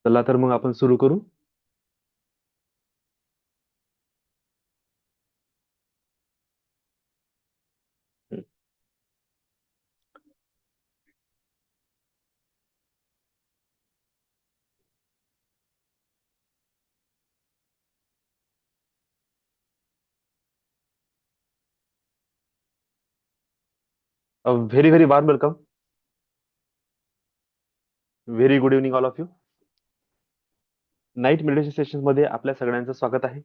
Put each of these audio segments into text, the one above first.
चला तर मग आपण सुरू करू. Very very warm welcome. Very good evening all of you. Night meditation session मध्ये आपल्या सगळ्यांचं स्वागत आहे.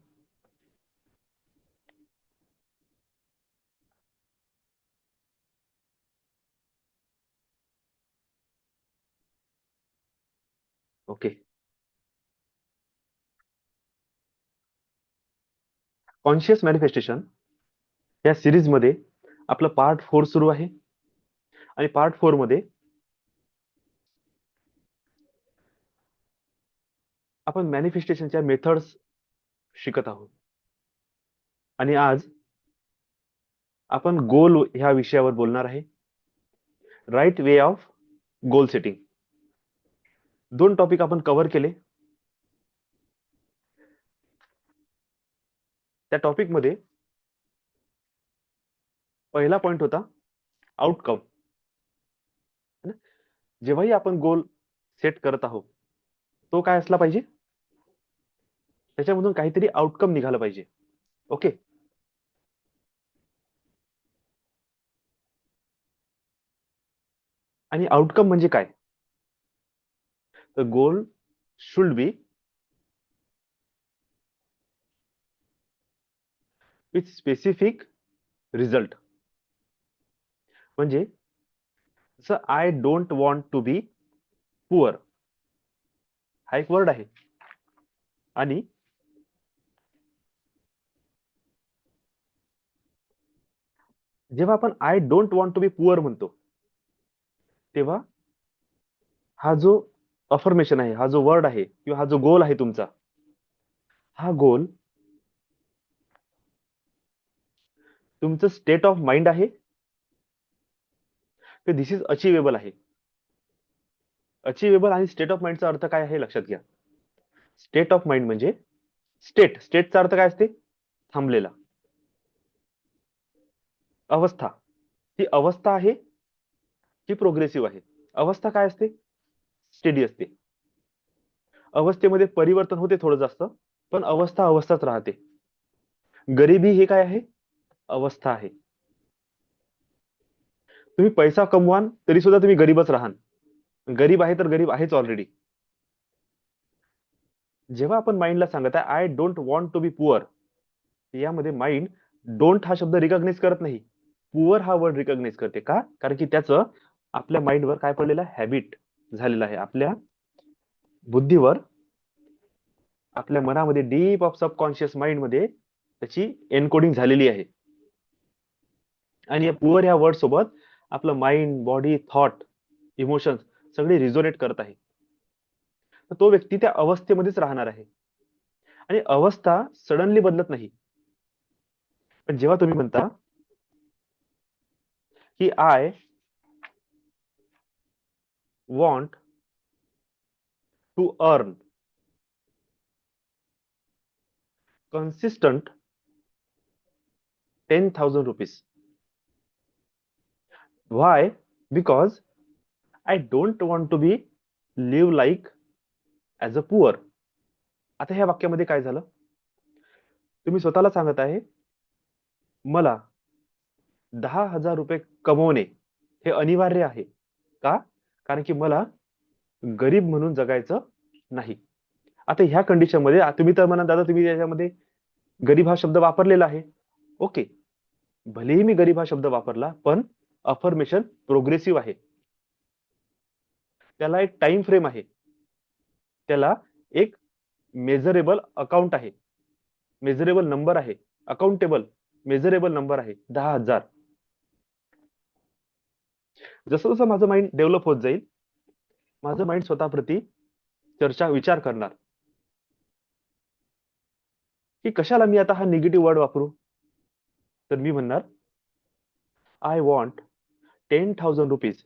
ओके. कॉन्शियस मॅनिफेस्टेशन या सिरीज मध्ये आपलं पार्ट 4 सुरू आहे. आणि पार्ट 4 मध्ये आपण मॅनिफेस्टेशनच्या मेथड्स शिकत आहोत. आणि आज आपण गोल ह्या विषयावर बोलणार आहे. Right way of goal setting. 2 topic आपण कव्हर केले. त्या टॉपिक मध्ये पहिला पॉइंट होता आउटकम. जेव्हाही आपण गोल सेट करत आहोत तो काय असला पाहिजे, त्याच्यामधून काहीतरी आउटकम निघालं पाहिजे. ओके. आणि आउटकम म्हणजे काय? तर goal should be with specific result. म्हणजे जसं I don't want to be poor हा एक वर्ड आहे. आणि जेव्हा आपण I don't want to be poor म्हणतो तेव्हा हा जो अफर्मेशन आहे, हा जो वर्ड आहे किंवा हा जो गोल आहे तुमचा, हा गोल तुमचं स्टेट ऑफ माइंड आहे की दिस इज अचिवेबल आहे. अचिवेबल आणि स्टेट ऑफ माइंडचा अर्थ काय आहे लक्षात घ्या. स्टेट ऑफ माइंड म्हणजे स्टेटचा अर्थ काय असते? थांबलेला. अवस्था. ती अवस्था आहे की प्रोग्रेसिव्ह आहे? अवस्था काय असते? स्टेडी असते. अवस्थेमध्ये परिवर्तन होते थोडं जास्त, पण अवस्था अवस्थाच राहते. गरिबी हे काय आहे? अवस्था आहे. तुम्ही पैसा कमवाल तरी सुद्धा तुम्ही गरीबच राहाल. गरीब आहे तर गरीब आहेच ऑलरेडी. जेव्हा आपण माइंडला सांगत आहे I don't want to be poor, यामध्ये माइंड डोंट हा शब्द रिकॉग्नाइज करत नाही, पुअर हा वर्ड रिकॉग्नाइज करते. का? कारण की त्याचं आपल्या माइंडवर काय पडलेलं आहे? हॅबिट झालेलं आहे. आपल्या बुद्धीवर, आपल्या मनामध्ये डीप ऑफ सबकॉन्शियस माइंड मध्ये त्याची एनकोडिंग झालेली आहे. आणि या पुअर या वर्ड सोबत आपलं माइंड, बॉडी, थॉट, इमोशन्स सगळे रिझोनेट करत आहे. तर तो व्यक्ती त्या अवस्थेमध्येच राहणार आहे. आणि अवस्था सडनली बदलत नाही. पण जेव्हा तुम्ही म्हणता की I want to earn consistent 10,000 rupees. Why? Because I don't want to be live like as a poor. आता ह्या वाक्यामध्ये काय झालं? तुम्ही स्वतःला सांगत आहे मला 10,000 रुपये कमवणे हे अनिवार्य आहे. का? कारण की मला गरीब म्हणून जगायचं नाही. आता ह्या कंडिशन मध्ये तुम्ही तर म्हणा दादा तुम्ही याच्यामध्ये गरीब हा शब्द वापरलेला आहे. ओके, भलेही मी गरीब हा शब्द वापरला पण अफर्मेशन प्रोग्रेसिव्ह आहे. त्याला एक टाइम फ्रेम आहे. त्याला एक मेजरेबल अकाउंट आहे, मेजरेबल नंबर आहे, अकाउंटेबल मेजरेबल नंबर आहे 10,000. जसं जसं माझं माइंड डेव्हलप होत जाईल, माझं माइंड स्वतःप्रती विचार करणार की कशाला मी आता हा निगेटिव्ह वर्ड वापरू. तर मी म्हणणार I want 10,000 rupees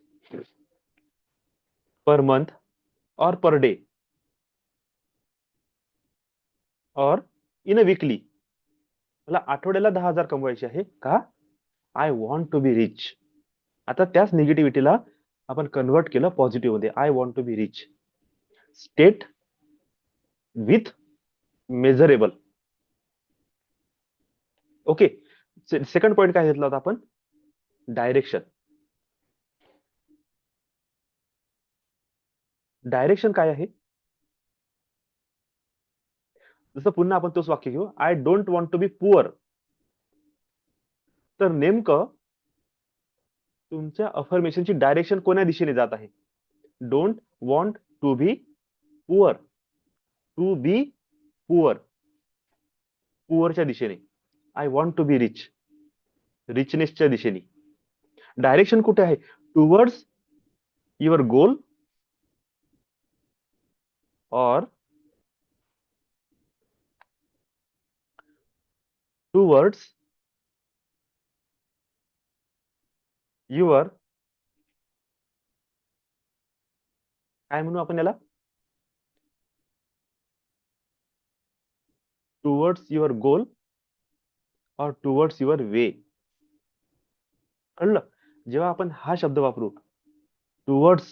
per month or per day or in a weekly मला आठवड्याला 10,000 कमवायचे आहे का? I want to be rich. आता त्याच निगेटिव्हिटीला आपण कन्वर्ट केलं पॉझिटिव्ह मध्ये. I want to be rich. State with measurable. Okay. Second point काय घेतला होता आपण? डायरेक्शन. डायरेक्शन काय आहे? जसं पुन्हा आपण तोच वाक्य घेऊ, I don't want to be poor. तर नेमकं तुमच्या अफर्मेशनची डायरेक्शन कोण्या दिशेने जात आहे? Don't want to be poor. To be poor. पुअरच्या दिशेने. I want to be rich. रिचनेसच्या दिशेने. डायरेक्शन कुठे आहे? टुवर्ड्स युअर गोल और टुवर्ड्स युअर, काय म्हणू आपण याला? टुवर्ड्स युअर गोल और टुवर्ड्स युअर वे. कळलं? जेव्हा आपण हा शब्द वापरू, टुवर्ड्स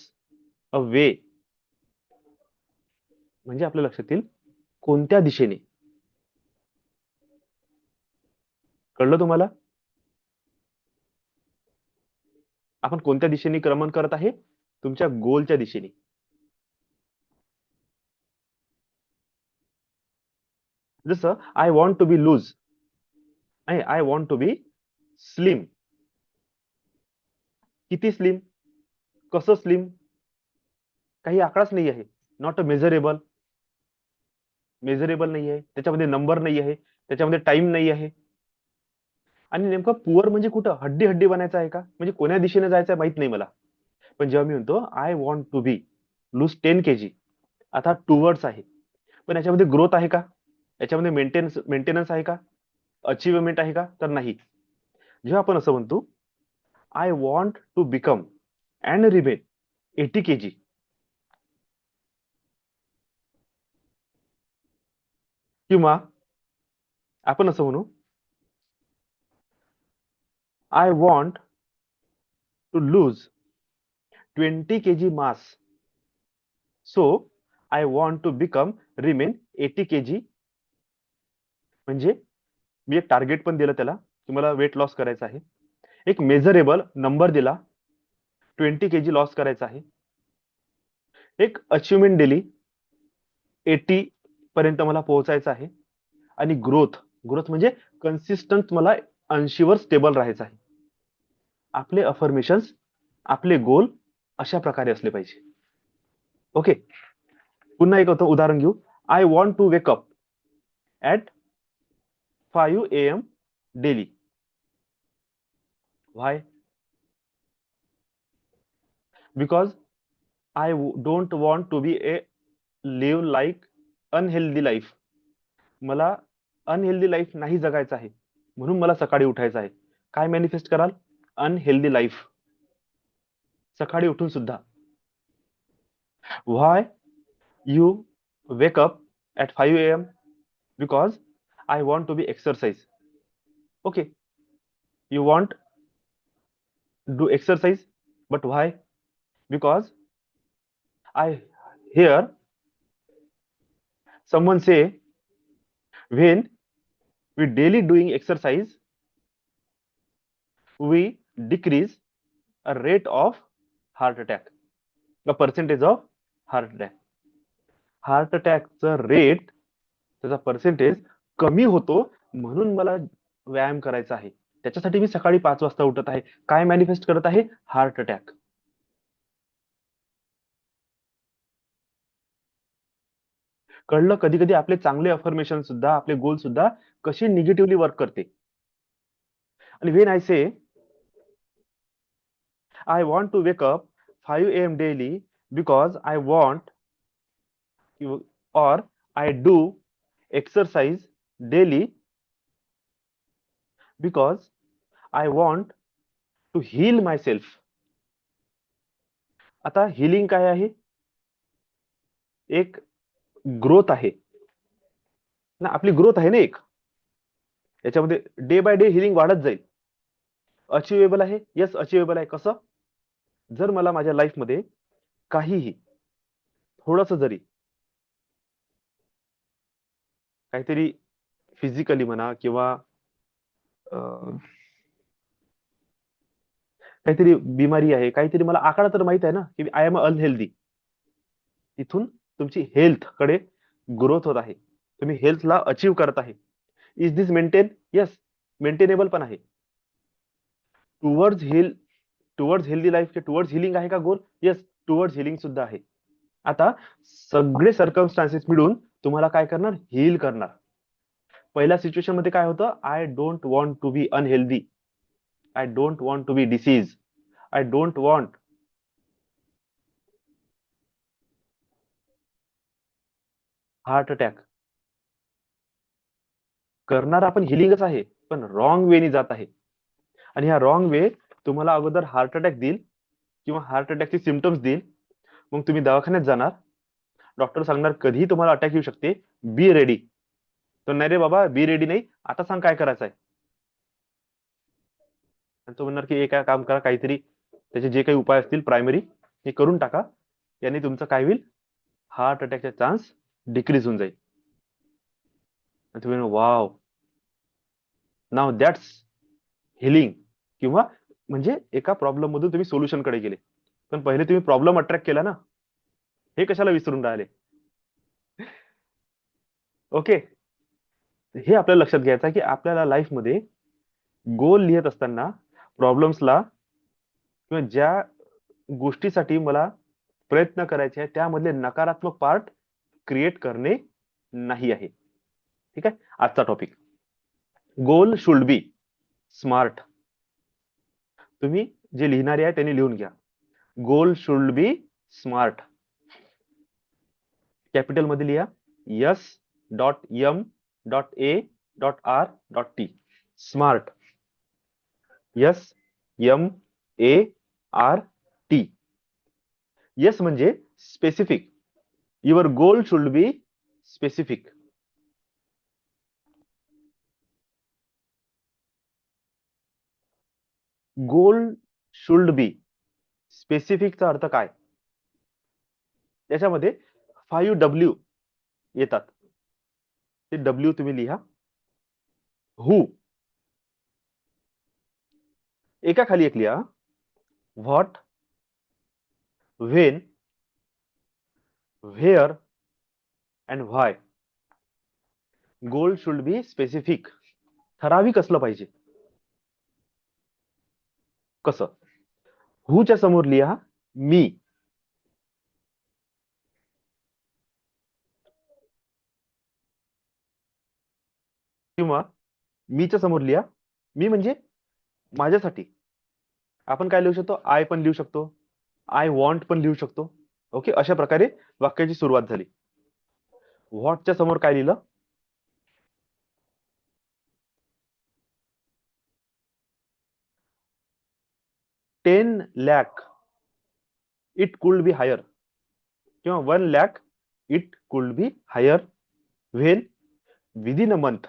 अ वे, म्हणजे आपल्या लक्षात येईल कोणत्या दिशेने. कळलं तुम्हाला? आपण कोणत्या दिशेने क्रमण करत आहे? तुमच्या गोलच्या दिशेने. जसं I want to be loose आणि I want to be slim. किती स्लिम? कसं स्लिम? काही आकडाच नाही आहे. Not a measurable. मेजरेबल नाही आहे, त्याच्यामध्ये नंबर नाही आहे, त्याच्यामध्ये टाइम नाही आहे. आणि नेमकं पुअर म्हणजे कुठं? हड्डी हड्डी बनायचं आहे का? म्हणजे कोण्या दिशेने जायचं माहित नाही मला. पण जेव्हा मी म्हणतो I want to be lose 10 kg, आता टुवर्ड्स आहे, पण याच्यामध्ये ग्रोथ आहे का? याच्यामध्ये मेंटेनन्स आहे का? अचिव्हमेंट आहे का? तर नाही. जेव्हा आपण असं म्हणतो I want to become and remain 80 kg, किंवा आपण असं म्हणू I want to lose 20 kg mass, so I want to become remain 80 kg. म्हणजे मी एक टार्गेट पण दिलं त्याला की मला वेट लॉस करायचं आहे. एक मेजरेबल नंबर दिला, 20 kg लॉस करायचा आहे. एक अचिव्हमेंट दिली, 80 पर्यंत मला पोहोचायचं आहे. आणि ग्रोथ, ग्रोथ म्हणजे कन्सिस्टंट मला 80 वर स्टेबल राहायचं आहे. आपले अफर्मेशन्स, आपले गोल अशा प्रकारे असले पाहिजे. ओके. पुन्हा एक होतं उदाहरण घेऊ. I want to wake up at 5 AM daily. Why? Because I don't want to be a live like unhealthy life. मला अनहेल्दी लाईफ नाही जगायचं आहे, म्हणून मला सकाळी उठायचं आहे. काय मॅनिफेस्ट कराल? Unhealthy life. सकाळी उठून सुद्धा. Why you wake up at 5 AM? Because I want to be exercise. Okay. You want do exercise, but why? Because I hear someone say when we daily doing exercise, we decrease a rate of heart attack, a percentage of heart attack. Heart अटॅकचा रेट, त्याचा percentage कमी होतो, म्हणून मला व्यायाम करायचा आहे. त्याच्यासाठी मी सकाळी 5 वाजता उठत आहे. काय मॅनिफेस्ट करत आहे? Heart attack. कळलं? कधी कधी आपले चांगले अफर्मेशन सुद्धा, आपले गोल सुद्धा कशी निगेटिव्हली वर्क करते. आणि when I say I want to wake up 5 AM daily because I want or I do exercise daily because I want to heal myself. आता हिलिंग काय आहे? एक ग्रोथ आहे. ना, आपली ग्रोथ आहे ना एक, याच्यामध्ये डे बाय डे हिलिंग वाढत जाईल. अचिवेबल आहे, येस अचिवेबल आहे. कसं? जर मला माझ्या लाईफमध्ये काहीही थोडस जरी काहीतरी फिजिकली म्हणा किंवा अं, काहीतरी बिमारी आहे, काहीतरी मला आकडा तर माहित आहे ना की आय एम अनहेल्दी, तिथून तुमची हेल्थ कडे ग्रोथ होत आहे, तुम्ही हेल्थला अचीव करत आहे. Is this maintain? Yes, maintainable पण आहे. Towards hill, towards healthy life, towards healing आहे का गोल? येस, टुवर्ड्स हिलिंग सुद्धा आहे. आता सगळे सर्कमस्टान्सेस मिळून तुम्हाला काय करणार? हील करणार. पहिल्या सिच्युएशन मध्ये काय होतं? I don't want to be unhealthy, I don't want to be disease, I don't want heart attack. करणार आपण हिलिंगच आहे, पण रॉंग वेनी जात आहे. आणि ह्या रॉंग वे तुम्हाला अगोदर हार्ट अटॅक देईल किंवा हार्ट अटॅकचे सिम्पटम्स देईल. मग तुम्ही दवाखान्यात जाणार, डॉक्टर सांगणार कधीही तुम्हाला अटॅक येऊ शकते, बी रेडी. तर नाही रे बाबा, बी रेडी नाही, आता सांग काय करायचं आहे. आणि तो म्हणणार की एक काम करा, काहीतरी त्याचे जे काही उपाय असतील प्रायमरी हे करून टाका, याने तुमचं काय होईल? हार्ट अटॅकचा चान्स डिक्रीज होऊन जाईल. आणि तुम्ही वाव, नाव दॅट्स हिलिंग. किंवा म्हणजे एका प्रॉब्लेम मधून तुम्ही सोल्युशन कडे गेले, पण पहिले तुम्ही प्रॉब्लेम अट्रॅक्ट केला ना, हे कशाला विसरून राहिले? ओके, हे आपल्याला लक्षात घ्यायचं आहे की आपल्याला लाईफमध्ये गोल लिहित असताना प्रॉब्लेम्सला किंवा ज्या गोष्टीसाठी मला प्रयत्न करायचे आहे त्यामधले नकारात्मक पार्ट क्रिएट करणे नाही आहे. ठीक आहे, आजचा topic goal should be smart. तुम्ही जे लिहिणारे आहे त्यांनी लिहून घ्या, goal should be smart. Capital मध्ये लिहा, S dot M dot A dot R dot T, smart. S M A R T. Yes म्हणजे specific, your goal should be specific. Goal should be स्पेसिफिकचा अर्थ काय? त्याच्यामध्ये 5W येतात, ते W तुम्ही लिहा. हु, एका खाली एक लिहा. What, when, where and why. Goal should be specific, ठराविक असलं पाहिजे. कसं? हुच्या समोर लिहा मी, किंवा मीच्या समोर लिहा मी म्हणजे माझ्यासाठी. आपण काय लिहू शकतो? आय पण लिहू शकतो, आय वॉन्ट पण लिहू शकतो. ओके, अशा प्रकारे वाक्याची सुरुवात झाली. व्हॉटच्या समोर काय लिहिलं? 10 lakh, it could be higher. किंवा 1 lakh, it could be higher. When, within a month.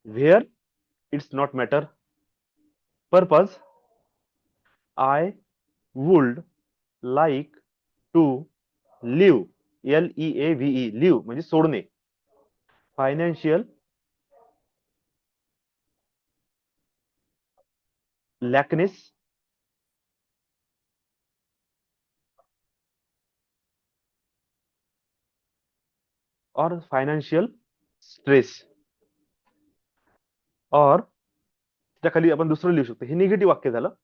Where, it's not matter. Purpose, I would like to leave. LEAVE, leave म्हणजे सोडणे. फायनान्शियल लॅकनेस, और फायनान्शियल स्ट्रेस. और त्या खाली आपण दुसरं लिहू शकतो, हे निगेटिव्ह वाक्य झालं.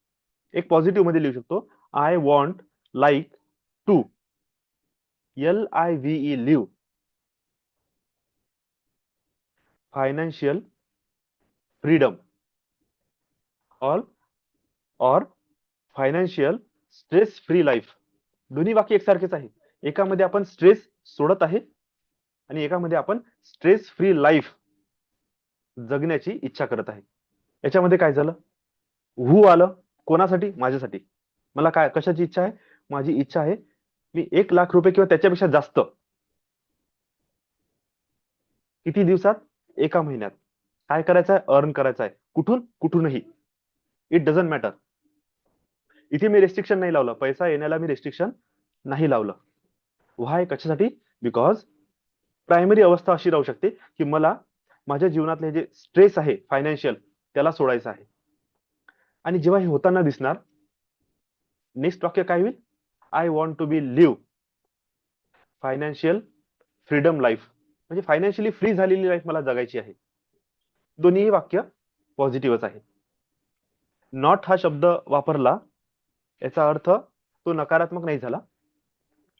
एक पॉझिटिव्ह मध्ये लिहू शकतो, I want like to, LIVE, live, financial freedom. All और फायनान्शियल स्ट्रेस फ्री लाईफ. दोन्ही वाक्य एकसारखेच आहे. एकामध्ये आपण स्ट्रेस सोडत आहे आणि एकामध्ये आपण स्ट्रेस फ्री लाईफ जगण्याची इच्छा करत आहे. याच्यामध्ये काय झालं? हु आलं, कोणासाठी? माझ्यासाठी. मला काय, कशाची इच्छा आहे? माझी इच्छा आहे, मी 1 लाख रुपये किंवा त्याच्यापेक्षा जास्त किती दिवसात? एका महिन्यात. काय करायचं आहे? अर्न करायचं आहे. कुठून? कुठूनही. It doesn't matter. इथे मी रेस्ट्रिक्शन नाही लावलं, पैसा येण्याला मी रेस्ट्रिक्शन नाही लावलं. व्हाय? कशासाठी? बिकॉज प्रायमरी अवस्था अशी राहू शकते की मला माझ्या जीवनातले जे स्ट्रेस आहे फायनान्शियल, त्याला सोडायचं आहे. आणि जेव्हा हे होताना दिसणार, नेक्स्ट वाक्य काय होईल? I want to be live financial freedom life. म्हणजे फायनान्शियली फ्री झालेली लाईफ मला जगायची आहे. दोन्ही वाक्य पॉझिटिव्हच आहे. नॉट हा शब्द वापरला, याचा अर्थ तो नकारात्मक नाही झाला,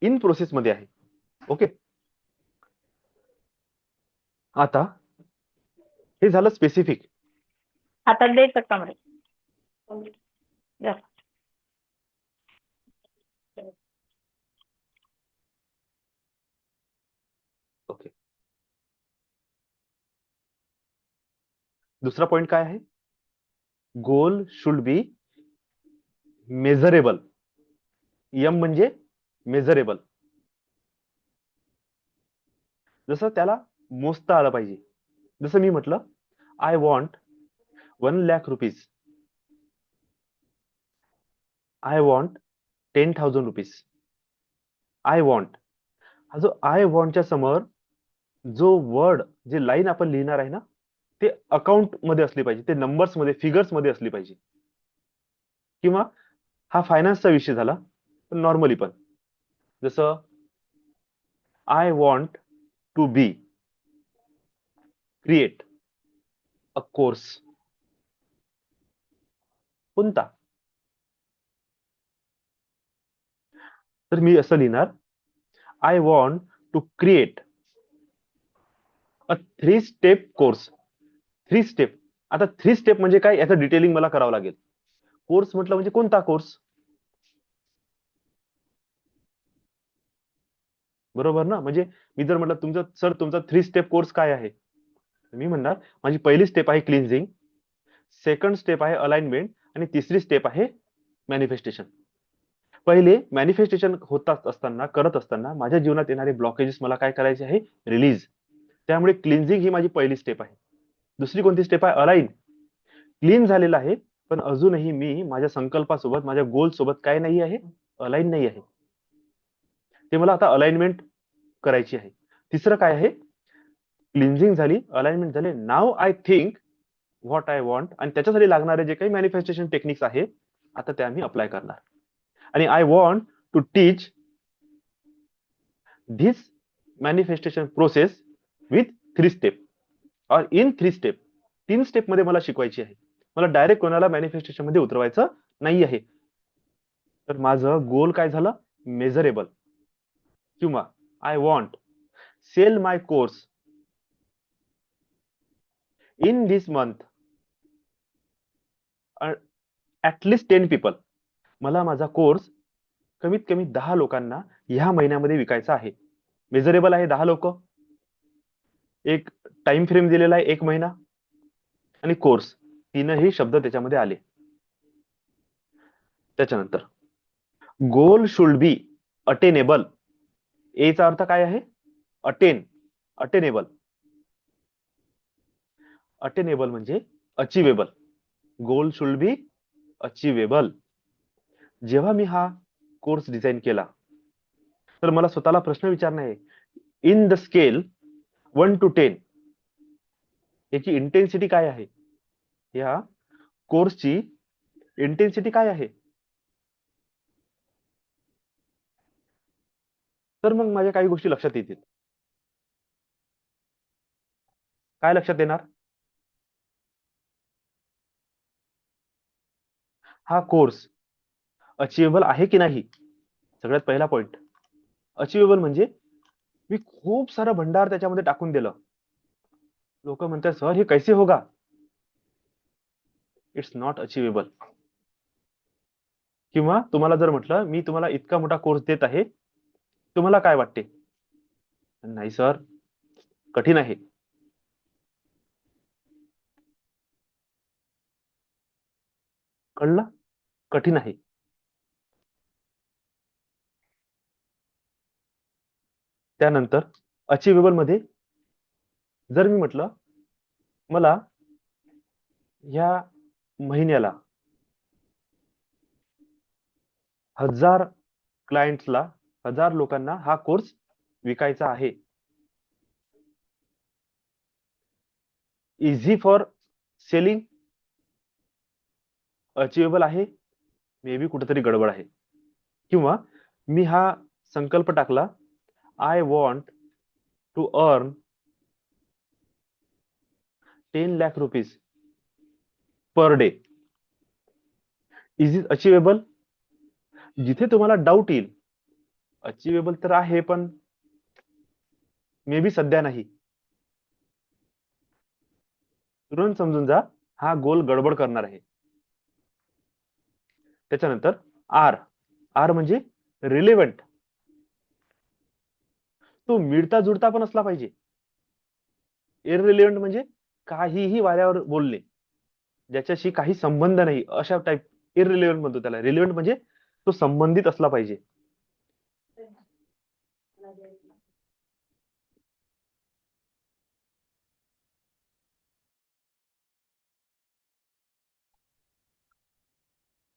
इन प्रोसेस मध्ये आहे. ओके. आता हे झालं स्पेसिफिक. आता द्यायचं का म्हणे? ओके. दुसरा पॉइंट काय आहे? Goal should be measurable. M म्हणजे मेजरेबल. जसं त्याला मोजता आलं पाहिजे. जसं मी म्हटलं, I want 1,00,000 rupees. I want 10,000 rupees. I want. हा जो आय वॉन्टच्या समोर जो वर्ड, जे लाईन आपण लिहिणार आहे ना, ते अकाउंट मध्ये असली पाहिजे, ते नंबर्स मध्ये, फिगर्स मध्ये असली पाहिजे. किंवा हा फायनान्सचा विषय झाला, पण नॉर्मली पण जसं I want to be create a course. कोणता? तर मी असं लिहिणार, I want to create a 3 step course. 3 step. आता 3 स्टेप म्हणजे काय, याचं डिटेलिंग मला करावं लागेल. कोर्स म्हटलं म्हणजे कोणता कोर्स? बरोबर ना? म्हणजे मी जर म्हटलं तुमचं सर, तुमचा 3 स्टेप कोर्स काय आहे, मी म्हणणार माझी पहिली स्टेप आहे क्लिन्झिंग, सेकंड स्टेप आहे अलाइनमेंट, आणि तिसरी स्टेप आहे मॅनिफेस्टेशन. पहिले मॅनिफेस्टेशन होतात असताना, करत असताना माझ्या जीवनात येणारे ब्लॉकेजेस मला काय करायचे आहे? रिलीज. त्यामुळे क्लिन्झिंग ही माझी पहिली स्टेप आहे. दुसरी कोणती स्टेप आहे? अलाइन. क्लीन झालेला आहे, पण अजूनही मी माझ्या संकल्पासोबत, माझ्या गोल सोबत काय नाही आहे? अलाइन नाही आहे. ते मला आता अलाइनमेंट करायची आहे. तिसरं काय आहे? क्लिन्झिंग झाली, अलाइनमेंट झाले. Now I think what I want, आणि त्याच्यासाठी लागणारे जे काही मॅनिफेस्टेशन टेक्निक्स आहे, आता त्या मी अप्लाय करणार. आणि I want to teach this manifestation process with 3 step और इन 3 स्टेप. 3 स्टेप मध्ये मला शिकवायची आहे. मला डायरेक्ट कोणाला मॅनिफेस्टेशन मध्ये उतरवायचं नाही आहे. तर माझं गोल काय झालं? मेजरेबल. किंवा I want sale my course in this month at least 10 people. मला माझा कोर्स कमीत कमी 10 लोकांना ह्या महिन्यामध्ये विकायचा आहे. मेजरेबल आहे 10 लोक. एक टाइम फ्रेम दिलेला आहे 1 महिना, आणि कोर्स. तीनही शब्द त्याच्यामध्ये आले. त्याच्यानंतर गोल शुड बी अटेनेबल. एचा अर्थ काय आहे? अटेन. अटेनेबल. अटेनेबल म्हणजे achievable. Goal should B achievable. जेव्हा मी हा कोर्स डिझाईन केला, तर मला स्वतःला प्रश्न विचारणे आहे, इन द स्केल 1 to 10 याची इंटेन्सिटी काय आहे? या कोर्सची इंटेन्सिटी काय आहे? तर मग माझ्या काही गोष्टी लक्षात येतील. काय लक्षात येणार? हा कोर्स अचिवेबल आहे की नाही? सगळ्यात पहिला पॉइंट. अचिवेबल म्हणजे मी खूप सारं भंडार त्याच्यामध्ये टाकून दिलं. लोक म्हणतात, सर हे कैसे होगा? It's not achievable. किंवा तुम्हाला जर म्हटलं, मी तुम्हाला इतका मोठा कोर्स देत आहे, तुम्हाला काय वाटते? नाही सर, कठीण आहे. कळलं? कठीण आहे. त्यानंतर अचिवेबल मध्ये जर मी म्हटलं मला या महिन्याला 1000 क्लायंट्सला 1000 लोकांना हा कोर्स विकायचा आहे, इझी फॉर सेलिंग, अचिवेबल आहे, मे बी कुठेतरी गडबड आहे. किंवा मी हा संकल्प टाकला, I want to earn 10 lakh rupees per day, is it achievable? जिथे तुम्हाला डाऊट येईल, अचिवेबल तर आहे पण मे बी सध्या नाही, तुरंत समजून जा हा गोल गडबड करणार आहे. त्याच्यानंतर आर, आर म्हणजे रिलेव्हंट, तो मिळता जुळता पण असला पाहिजे. इररिलेव्हंट म्हणजे काहीही वाऱ्यावर बोलणे, ज्याच्याशी काही संबंध नाही, अशा टाईप इररिलेव्हंट म्हणतो त्याला. रिलेव्हंट म्हणजे तो संबंधित असला पाहिजे.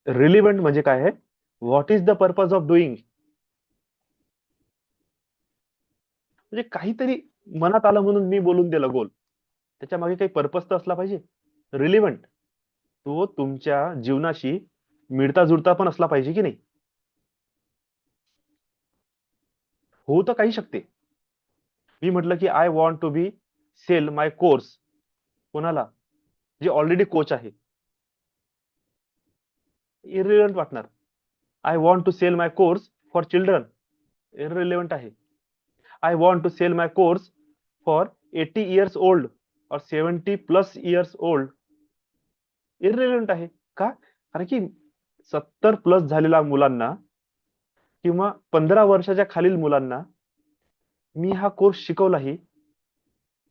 रिलेव्हंट म्हणजे काय आहे, what is the purpose of doing, म्हणजे काहीतरी मनात आलं म्हणून मी बोलून दिलं गोल, त्याच्या मागे काही पर्पज तर असला पाहिजे. रिलेव्हंट तो तुमच्या जीवनाशी मिळता जुळता पण असला पाहिजे की नाही. हो तर काही शकते. मी म्हटलं की I want to be sell my course, कोणाला, जे ऑलरेडी कोच आहे, इरिलेव्हंट वाटणार. I want to sell my course for children, irrelevant आहे. I want to sell my course for 80 years old और 70 प्लस इयर्स ओल्ड, इरिलेव्हंट आहे. का? कारण की 70 प्लस झालेल्या मुलांना किंवा 15 वर्षाच्या खालील मुलांना मी हा कोर्स शिकवलाही,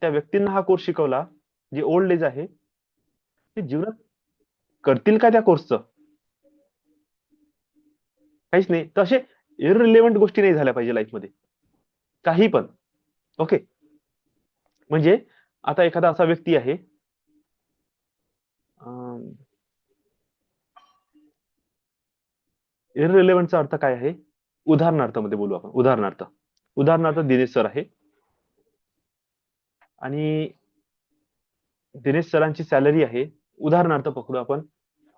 त्या व्यक्तींना हा कोर्स शिकवला जे ओल्ड एज आहे, ते जीवनात करतील का त्या कोर्सचं? काहीच नाही. तर असे इररिलेव्हंट गोष्टी नाही झाल्या पाहिजे लाईफमध्ये, काही पण. ओके, म्हणजे आता एखादा असा व्यक्ती आहे, इररिलेव्हंटचा अर्थ काय आहे, उदाहरणार्थ मध्ये बोलू आपण. उदाहरणार्थ दिनेश सर आहे आणि दिनेश सरांची सॅलरी आहे, उदाहरणार्थ पकडू आपण,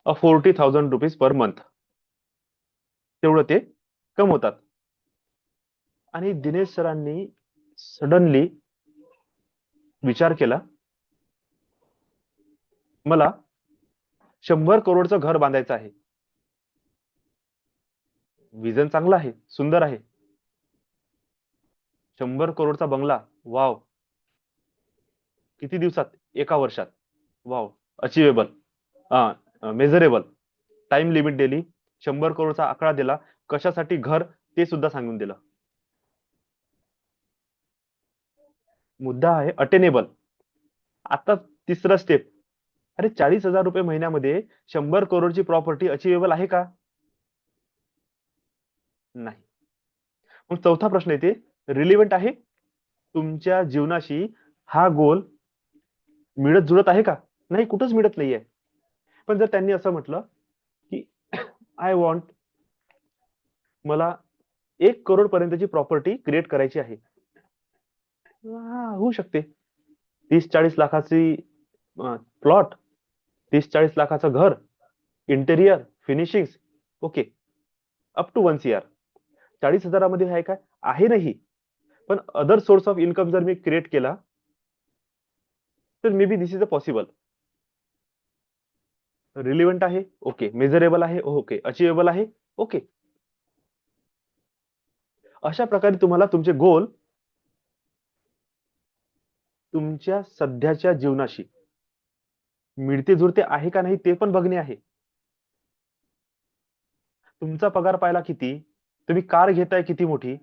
40,000 रुपीज पर मंथ, तेवढं ते कमवतात. आणि दिनेश सरांनी सडनली विचार केला, मला 100 करोडचं घर बांधायचं आहे. विजन चांगला आहे, सुंदर आहे. 100 करोडचा बंगला, वाव. किती दिवसात? एका वर्षात. Wow, achievable, measurable. Time limit दिली, 100 करोडचा आकडा दिला, कशासाठी घर ते सुद्धा सांगून दिलं. मुद्दा आहे अटेनेबल. आता तिसरा स्टेप, अरे 40,000 रुपये महिन्यामध्ये 100 करोडची प्रॉपर्टी अचिवेबल आहे का? नाही. मग चौथा प्रश्न येते, रिलेव्हंट आहे तुमच्या जीवनाशी हा गोल मिळत जुळत आहे का? नाही, कुठंच मिळत नाहीये. पण जर त्यांनी असं म्हटलं की आय वॉन्ट, मला 1 करोड पर्यंतची प्रॉपर्टी क्रिएट करायची आहे, होऊ शकते. 30-40 लाखाची प्लॉट, 30-40 लाखाचं घर, interior, finishing, okay, up to 1 CR. 40,000मध्ये आहे काय? आहे नाही. पण अदर सोर्स ऑफ इन्कम जर मी क्रिएट केला तर may be this is a possible. Relevant आहे, ओके. मेजरेबल आहे, ओके. अचिवेबल आहे, ओके. अशा प्रकारे तुम्हाला तुमचे गोल तुमच्या सध्याच्या जीवनाशी मिळते जुळते आहे का नाही ते पण बघणे आहे. तुमचा पगार पाहिला किती, तुम्ही कार घेताय किती मोठी,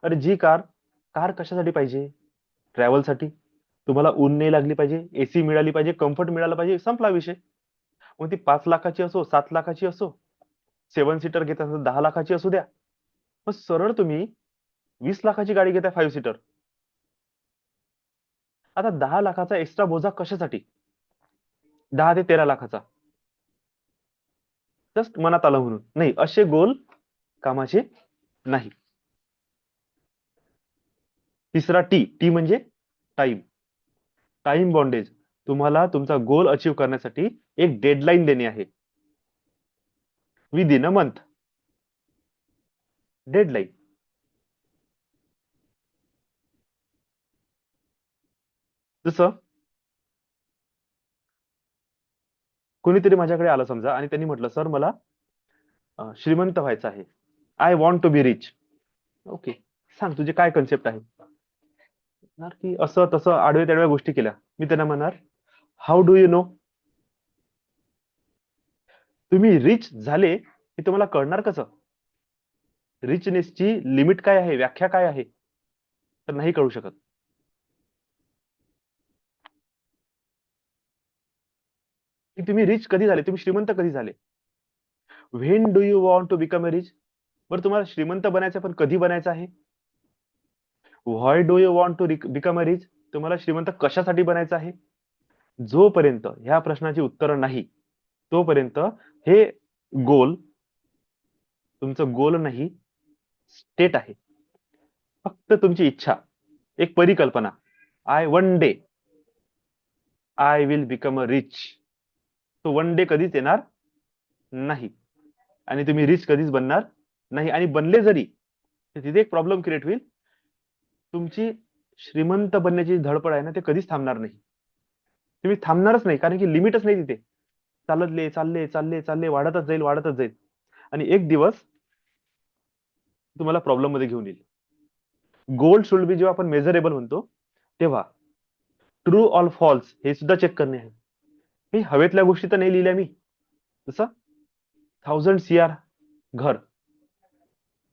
अरे जी कार, कार कशासाठी पाहिजे? ट्रॅव्हलसाठी. तुम्हाला ऊन नाही लागली पाहिजे, एसी मिळाली पाहिजे, कम्फर्ट मिळाला पाहिजे, संपला विषय. मग ती 5 लाखाची असो, 7 लाखाची असो, 7 सीटर घेत असेल 10 लाखाची असू द्या. मग सरळ तुम्ही 20 लाखाची गाडी घेताय 5 सीटर. आता 10 लाखाचा एक्स्ट्रा बोजा कशासाठी? 10 ते 13 लाखाचा जस्ट मनात आलं म्हणून नाही, असे गोल कामाचे नाही. तिसरा टी, टी म्हणजे टाइम. Time bondage. तुम्हाला तुमचा गोल अचीव करण्यासाठी एक डेडलाईन देणे आहे. Within a month deadline. जसं कोणीतरी माझ्याकडे आलं समजा आणि त्यांनी म्हटलं, सर मला श्रीमंत व्हायचं आहे. I want to be rich. Okay, सांग तुझी काय कन्सेप्ट आहे? म्हणणार की असं तसं आडव्या तेडव्या गोष्टी केल्या. मी त्यांना म्हणणार, हाऊ डू यू नो? तुम्ही रिच झाले की तुम्हाला कळणार कसं? रिचनेसची लिमिट काय आहे, व्याख्या काय आहे? तर नाही कळू शकत. की तुम्ही रिच कधी झाले, तुम्ही श्रीमंत कधी झाले? When do you want to become a rich? बरं, तुम्हाला श्रीमंत बनायचं पण कधी बनायचं आहे? Why do you want to become a rich? तुम्हाला श्रीमंत कशासाठी बनायचं आहे? जोपर्यंत ह्या प्रश्नाची उत्तर नाही तोपर्यंत हे गोल तुमचं गोल नाही, स्टेट आहे. फक्त तुमची इच्छा, एक परिकल्पना. I one day I will become a rich. तो वन डे कधीच येणार नाही आणि तुम्ही रिच कधीच बनणार नाही. आणि बनले जरी तर तिथे एक प्रॉब्लेम क्रिएट होईल. तुमची श्रीमंत बनण्याची धडपड आहे ना, ते कधीच थांबणार नाही. तुम्ही थांबणारच नाही, कारण की लिमिटच नाही तिथे. चालले चालले चालले चालले वाढतच जाईल, वाढतच जाईल आणि एक दिवस तुम्हाला प्रॉब्लेम मध्ये घेऊन येईल. गोल शुड बी जेव्हा आपण मेजरेबल म्हणतो तेव्हा ट्रू ऑल फॉल्स हे सुद्धा चेक करणे आहे. हे हवेतल्या गोष्टी तर नाही लिहिल्या मी. जसं 1000 CR घर,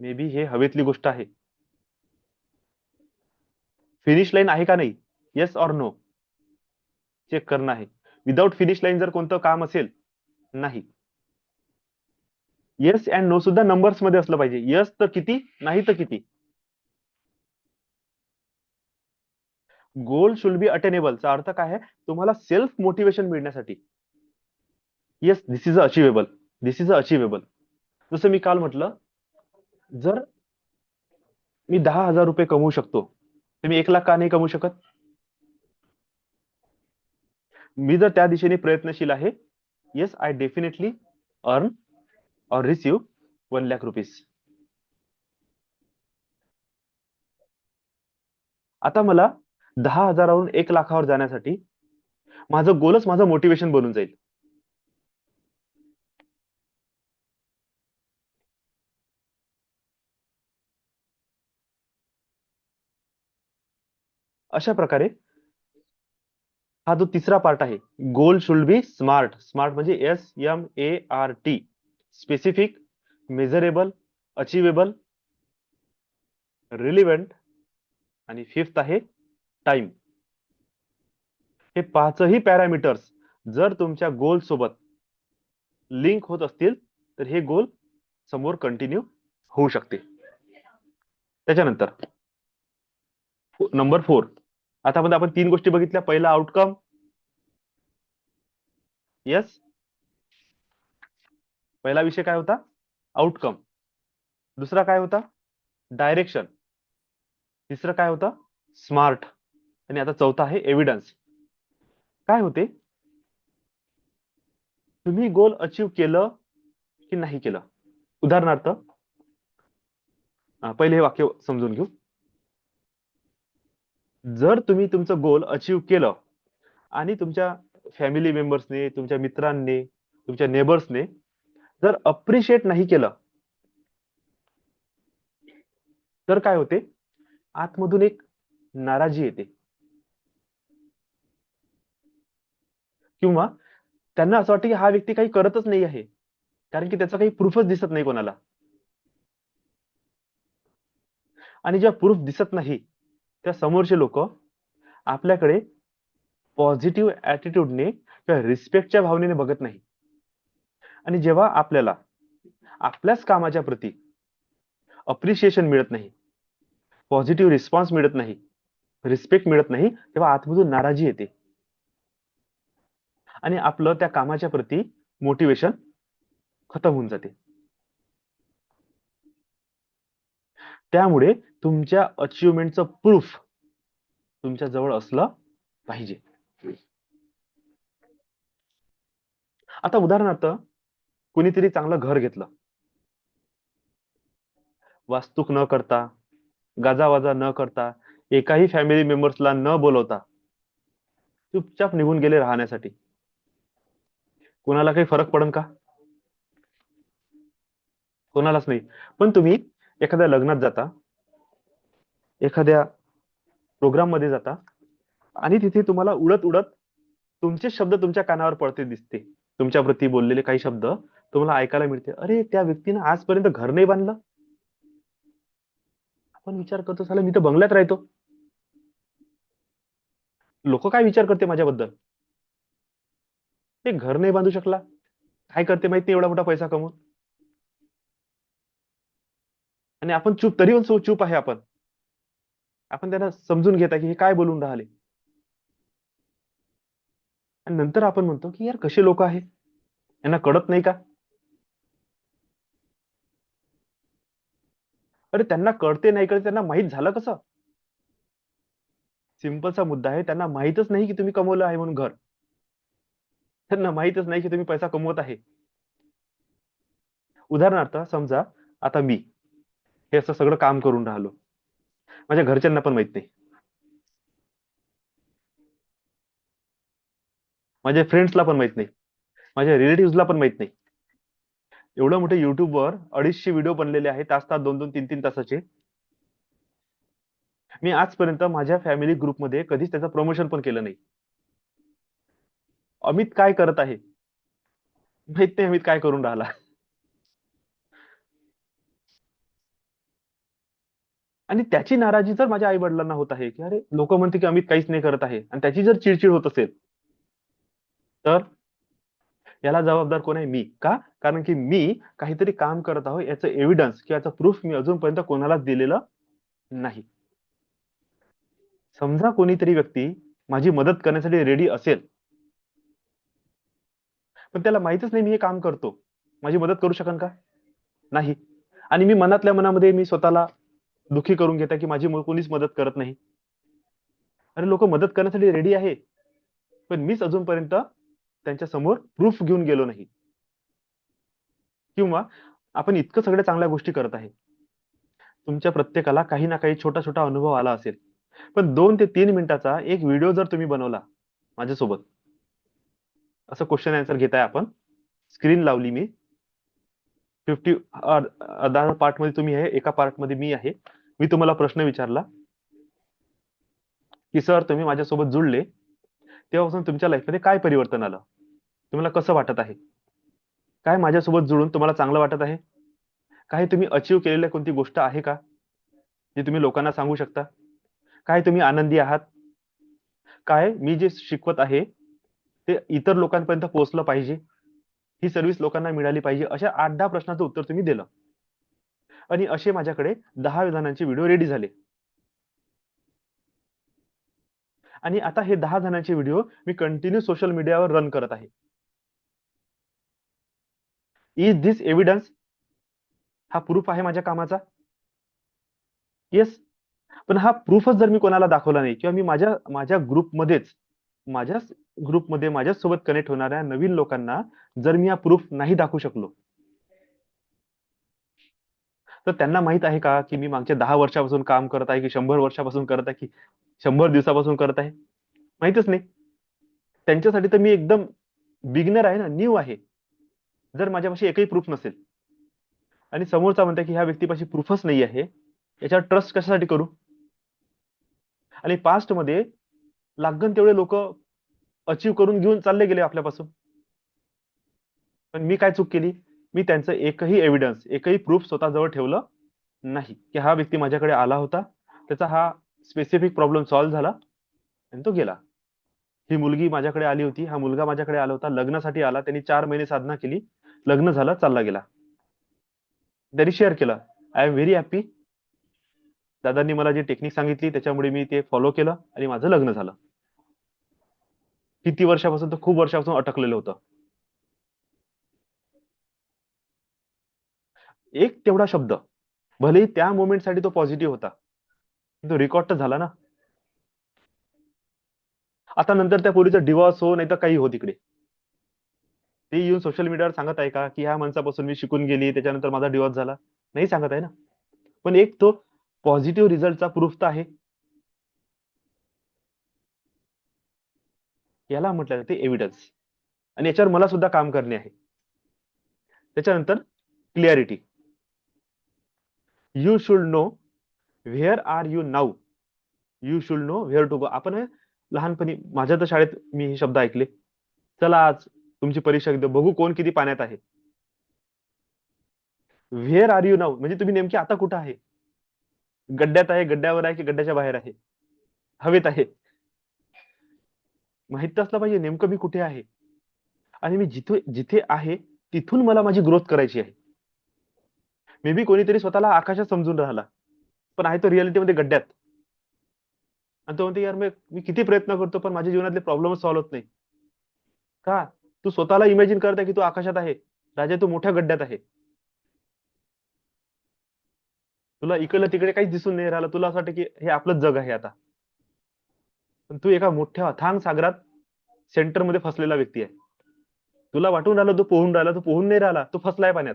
मे बी हे हवेतली गोष्ट आहे. फिनिश लाईन आहे का नाही, येस ऑर नो चेक करणं आहे. विदाउट फिनिश लाईन जर कोणतं काम असेल, नाही. येस अँड नो सुद्धा नंबर्स मध्ये असलं पाहिजे. येस तर किती, नाही तर किती. गोल शुड बी अटेनेबल चा अर्थ काय आहे? तुम्हाला सेल्फ मोटिवेशन मिळण्यासाठी. Yes, this is achievable, this is achievable. जसं मी काल म्हटलं, जर मी 10,000 रुपये कमवू शकतो, तर मी 1 लाख का नाही कमवू शकत? मी जर त्या दिशेने प्रयत्नशील आहे, येस आय डेफिनेटली अर्न और रिसीव 1 लाख रुपीज. आता मला 10,000वरून 1 लाखावर जाण्यासाठी माझं गोलच माझं मोटिवेशन बनून जाईल. अशा प्रकारे हा जो तिसरा पार्ट आहे, goal should be smart. Smart म्हणजे SMART. Specific, measurable, achievable, relevant आणि फिफ्थ आहे टाइम. हे पाचही पॅरामीटर्स जर तुमच्या गोल सोबत लिंक होत असतील तर हे गोल समोर कंटिन्यू होऊ शकते. त्याच्यानंतर नंबर 4, आतापर्यंत आपण 3 गोष्टी बघितल्या. पहिला आउटकम, येस, पहिला विषय काय होता? आउटकम. दुसरा काय होता? डायरेक्शन. तिसरं काय होतं? स्मार्ट. आणि आता चौथा आहे एव्हिडन्स. काय होते, तुम्ही गोल अचीव केलं की नाही केलं? उदाहरणार्थ, पहिले हे वाक्य समजून घेऊ. जर तुम्ही तुमचं गोल अचीव केलं आणि तुमच्या फॅमिली मेंबर्सने, तुमच्या मित्रांनी, तुमच्या नेबर्सने जर अप्रिशिएट नाही केलं, तर काय होते? आतमधून एक नाराजी येते किंवा त्यांना असं वाटतं की हा व्यक्ती काही करतच नाही आहे, कारण की त्याचा काही प्रूफच दिसत नाही कोणाला. आणि जेव्हा प्रूफ दिसत नाही त्या समोरचे लोक आपल्याकडे पॉझिटिव्ह ऍटिट्यूडने किंवा रिस्पेक्टच्या भावनेने बघत नाही. आणि जेव्हा आपल्याला आपल्याच कामाच्या प्रती अप्रिशिएशन मिळत नाही, पॉझिटिव्ह रिस्पॉन्स मिळत नाही, रिस्पेक्ट मिळत नाही, तेव्हा आतमधून नाराजी येते आणि आपलं त्या कामाच्या प्रती मोटिवेशन खतम होऊन जाते. त्यामुळे तुमच्या अचिव्हमेंटचं प्रूफ तुमच्या जवळ असलं पाहिजे. आता उदाहरणार्थ कुणीतरी चांगलं घर घेतलं, वास्तूक न करता, गाजावाजा न करता, एकाही फॅमिली मेंबर्सला न बोलवता चुपचाप निघून गेले राहण्यासाठी. कोणाला काही फरक पडन का? कोणालाच नाही. पण तुम्ही एखाद्या लग्नात जाता, एखाद्या प्रोग्राम मध्ये जाता आणि तिथे तुम्हाला उडत उडत तुमचे शब्द तुमच्या कानावर पडते दिसते. तुमच्या प्रती बोललेले काही शब्द तुम्हाला ऐकायला मिळते. अरे, त्या व्यक्तीनं आजपर्यंत घर नाही बांधलं. आपण विचार करतो, साला मी तर बंगल्यात राहतो. लोक काय विचार करते माझ्याबद्दल? ते घर नाही बांधू शकला, काय करते माहिती एवढा मोठा पैसा कमवून. आणि आपण चूप, तरी पण चूप आहे. आपण त्यांना समजून घेता की हे काय बोलून राहिले. आणि नंतर आपण म्हणतो की यार कसे लोक आहे, यांना कळत नाही का? अरे, त्यांना कळते नाही कळते, त्यांना माहित झालं कसं? सिंपलचा मुद्दा आहे, त्यांना माहितच नाही की तुम्ही कमवलं आहे म्हणून घर. त्यांना माहितच नाही की तुम्ही पैसा कमवत आहे. उदाहरणार्थ समजा आता मी हे असं सगळं काम करून राहिलो, माझ्या घरच्यांना पण माहित नाही, माझ्या फ्रेंड्सला पण माहित नाही, माझ्या रिलेटिव्हला पण माहित नाही. एवढं मोठे युट्यूबवर 250 व्हिडिओ बनलेले आहेत, तास तास 2-2 3-3 तासाचे. मी आजपर्यंत माझ्या फॅमिली ग्रुपमध्ये कधीच त्याचं प्रमोशन पण केलं नाही. अमित काय करत आहे माहित नाही, अमित काय करून राहिला. आणि त्याची नाराजी जर माझ्या आई वडिलांना होत आहे की अरे, लोक म्हणते की अमित काहीच नाही करत आहे, आणि त्याची जर चिडचिड होत असेल, तर याला जबाबदार कोण आहे? मी. का? कारण की मी काहीतरी काम करत आहो याचं एव्हिडन्स किंवा याचं प्रूफ मी अजूनपर्यंत कोणालाच दिलेलं नाही. समजा कोणीतरी व्यक्ती माझी मदत करण्यासाठी रेडी असेल, पण त्याला माहितच नाही मी हे काम करतो, माझी मदत करू शकेल का? नाही. आणि मी मनातल्या मनामध्ये मी स्वतःला दुखी करून घेता की माझी कोणीच मदत करत नाही. अरे, लोक मदत करण्यासाठी रेडी आहे, पण मीच अजूनपर्यंत त्यांच्या समोर प्रूफ घेऊन गेलो नाही. किंवा आपण इतकं सगळ्या चांगल्या गोष्टी करत आहे, तुमच्या प्रत्येकाला काही ना काही छोटा छोटा अनुभव आला असेल, पण 2 ते 3 मिनिटाचा एक व्हिडिओ जर तुम्ही बनवला माझ्यासोबत, असं क्वेश्चन आन्सर घेताय आपण, स्क्रीन लावली मी 10 पार्ट मध्ये तुम्ही आहे, एका पार्ट मध्ये मी आहे. मी तुम्हाला प्रश्न विचारला की सर, तुम्ही माझ्यासोबत जुळले तेव्हापासून तुमच्या लाईफमध्ये काय परिवर्तन आलं, तुम्हाला कसं वाटत आहे, काय माझ्यासोबत जुळून तुम्हाला चांगलं वाटत आहे, काही तुम्ही अचीव्ह केलेल्या कोणती गोष्ट आहे का जी तुम्ही लोकांना सांगू शकता, काय तुम्ही आनंदी आहात, काय मी जे शिकवत आहे ते इतर लोकांपर्यंत पोहोचलं पाहिजे, ही सर्व्हिस लोकांना मिळाली पाहिजे. अशा 8-10 प्रश्नाचं उत्तर तुम्ही दिलं. आणि असे माझ्याकडे 10 जणांचे व्हिडिओ रेडी झाले. आणि आता हे 10 जणांचे व्हिडिओ मी कंटिन्यू सोशल मीडियावर रन करत आहे. Is this evidence? हा प्रूफ आहे माझ्या कामाचा? येस. पण हा प्रूफच जर मी कोणाला दाखवला नाही, किंवा मी माझ्या ग्रुपमध्ये माझ्यासोबत कनेक्ट होणाऱ्या नवीन लोकांना जर मी हा प्रूफ नाही दाखवू शकलो, तर त्यांना माहित आहे का की मी मागच्या 10 वर्षापासून काम करत आहे, की 100 वर्षापासून करत आहे, की 100 दिवसापासून करत आहे? माहितच नाही. त्यांच्यासाठी तर मी एकदम बिगिनर आहे ना, न्यू आहे. जर माझ्यापाशी एकही प्रूफ नसेल आणि समोरचा म्हणते की ह्या व्यक्तीपाशी प्रूफच नाही आहे, याच्यावर ट्रस्ट कशासाठी करू? आणि पास्ट मध्ये लागण तेवढे लोक अचीव करून घेऊन चालले गेले आपल्यापासून. पण मी काय चूक केली? मी त्यांचं एकही एव्हिडन्स, एकही प्रूफ स्वतःजवळ ठेवलं नाही की हा व्यक्ती माझ्याकडे आला होता, त्याचा हा स्पेसिफिक प्रॉब्लेम सॉल्व्ह झाला आणि तो गेला. ही मुलगी माझ्याकडे आली होती, हा मुलगा माझ्याकडे आला होता, लग्नासाठी आला, त्यांनी 4 महिने साधना केली, लग्न झालं, चालला गेला. त्यांनी शेअर केलं, आय एम व्हेरी हॅपी, दादांनी मला जी टेक्निक सांगितली त्याच्यामुळे मी ते फॉलो केलं आणि माझं लग्न झालं. किती वर्षापासून, तर खूप वर्षापासून अटकलेलं होतं. एक तेवढा शब्द, भलेही त्या मोमेंटसाठी तो पॉझिटिव्ह होता, तो रेकॉर्ड तर झाला ना. आता नंतर त्या पोरीचा डिवॉर्स हो नाही तर काही हो तिकडे, ते येऊन सोशल मीडियावर सांगत आहे का की ह्या माणसापासून मी शिकून गेली त्याच्यानंतर माझा डिवॉर्स झाला? नाही सांगत आहे ना. पण एक तो पॉझिटिव्ह रिझल्टचा प्रूफ तर आहे. याला म्हटलं जाते एव्हिडन्स, आणि याच्यावर मला सुद्धा काम करणे आहे. त्याच्यानंतर clarity. You should know where are you now, you should know where to go. आपण लहानपणी माझ्या तर शाळेत मी हे शब्द ऐकले, चला आज तुमची परीक्षा घेतो, बघू कोण किती पाण्यात आहे. व्हेअर आर यू नाऊ म्हणजे तुम्ही नेमके आता कुठं आहे? गड्ड्यात आहे, गड्ड्यावर आहे, की गड्ड्याच्या बाहेर आहे, हवेत आहे? माहित असलं पाहिजे नेमकं मी कुठे आहे. आणि मी जिथे जिथे आहे तिथून मला माझी ग्रोथ करायची आहे. मे बी कोणीतरी स्वतःला आकाशात समजून राहिला, पण आहे तो रिअलिटीमध्ये गड्ड्यात. आणि तो म्हणते यार मी किती प्रयत्न करतो पण माझ्या जीवनातले प्रॉब्लेम सॉल्व्ह होत नाही. का? तू स्वतःला इमॅजिन करत आहे की तू आकाशात आहे, राजा तू मोठ्या गड्ड्यात आहे. तुला इकडलं तिकडे काहीच दिसून नाही राहिलं, तुला असं वाटतं की हे आपलंच जग आहे आता. पण तू एका मोठ्या अथांग सागरात सेंटर मध्ये फसलेला व्यक्ती आहे. तुला वाटून राहिला तू पोहून राहिला, तू पोहून नाही राहिला, तू फसलाय पाण्यात.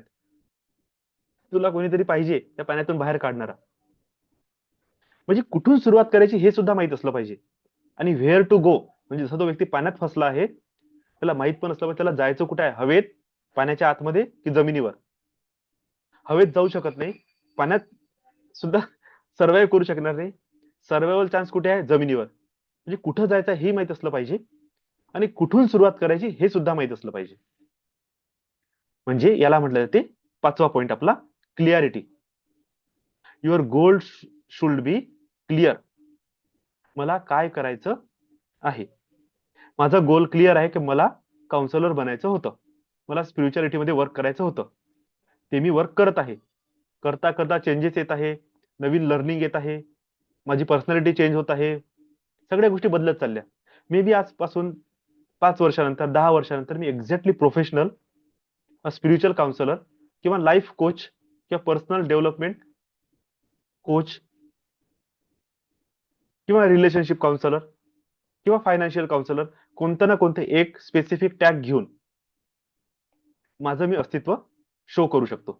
तुला कोणीतरी पाहिजे त्या पाण्यातून बाहेर काढणारा. म्हणजे कुठून सुरुवात करायची हे सुद्धा माहित असलं पाहिजे. आणि व्हेअर टू गो म्हणजे जसा तो व्यक्ती पाण्यात फसला आहे त्याला माहित पण असलं पाहिजे त्याला जायचं कुठे आहे, हवेत, पाण्याच्या आतमध्ये की जमिनीवर. हवेत जाऊ शकत नाही, पाण्यात सुद्धा सर्व्हाइव्ह करू शकणार नाही. सर्व्हायवल चान्स कुठे आहे? जमिनीवर. म्हणजे कुठं जायचं हे माहित असलं पाहिजे, आणि कुठून सुरुवात करायची हे सुद्धा माहित असलं पाहिजे. म्हणजे याला म्हटलं जाते पाचवा पॉइंट आपला, clarity. Your goal should B clear. मला काय करायचं आहे? माझा गोल क्लिअर आहे की मला काउन्सिलर बनायचं होतं, मला स्पिरिच्युअलिटी मध्ये वर्क करायचं होतं. ते मी वर्क करत आहे. करता करता चेंजेस येत आहे, नवीन लर्निंग येत आहे, माझी पर्सनॅलिटी चेंज होत आहे, सगळ्या गोष्टी बदलत चालल्या. मे बी आजपासून 5 वर्षानंतर 10 वर्षानंतर मी एक्झॅक्टली प्रोफेशनल स्पिरिच्युअल काउन्सिलर किंवा लाईफ कोच किंवा पर्सनल डेव्हलपमेंट कोच किंवा रिलेशनशिप काउन्सिलर किंवा फायनान्शियल काउन्सिलर, कोणतं ना कोणतं एक स्पेसिफिक टॅग घेऊन माझं मी अस्तित्व शो करू शकतो.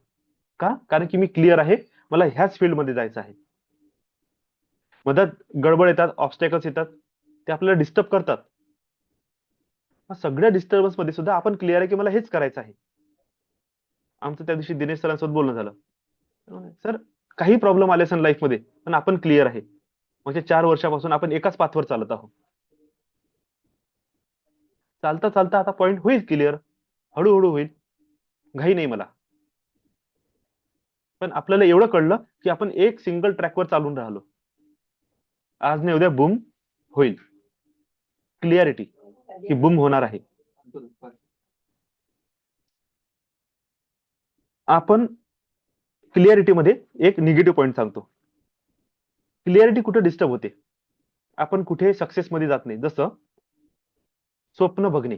का? कारण की मी क्लिअर आहे, मला ह्याच फील्डमध्ये जायचं आहे. मधात गडबड येतात, ऑब्स्टॅकल्स येतात, ते आपल्याला डिस्टर्ब करतात. सगळ्या डिस्टर्बन्स मध्ये सुद्धा आपण क्लिअर आहे की मला हेच करायचं आहे. आमचं त्या दिवशी दिनेश सरांसोबत बोलणं झालं. सर, काही प्रॉब्लेम आले असेल लाईफ मध्ये पण आपण क्लिअर आहे. म्हणजे 4 वर्षापासून आपण एकाच पाथवर चालत आहोत. चालता चालता आता पॉइंट होईल क्लिअर, हळूहळू होईल, घाई नाही मला. पण आपल्याला एवढं कळलं की आपण एक सिंगल ट्रॅकवर चालून राहिलो. आज नाही उद्या बूम होईल. क्लिअरिटी की बूम होणार आहे. आपण क्लिअरिटी मध्ये एक निगेटिव्ह पॉइंट सांगतो. क्लिअरिटी कुठे डिस्टर्ब होते? आपण कुठे सक्सेस मध्ये जात नाही. जसं स्वप्न बघणे,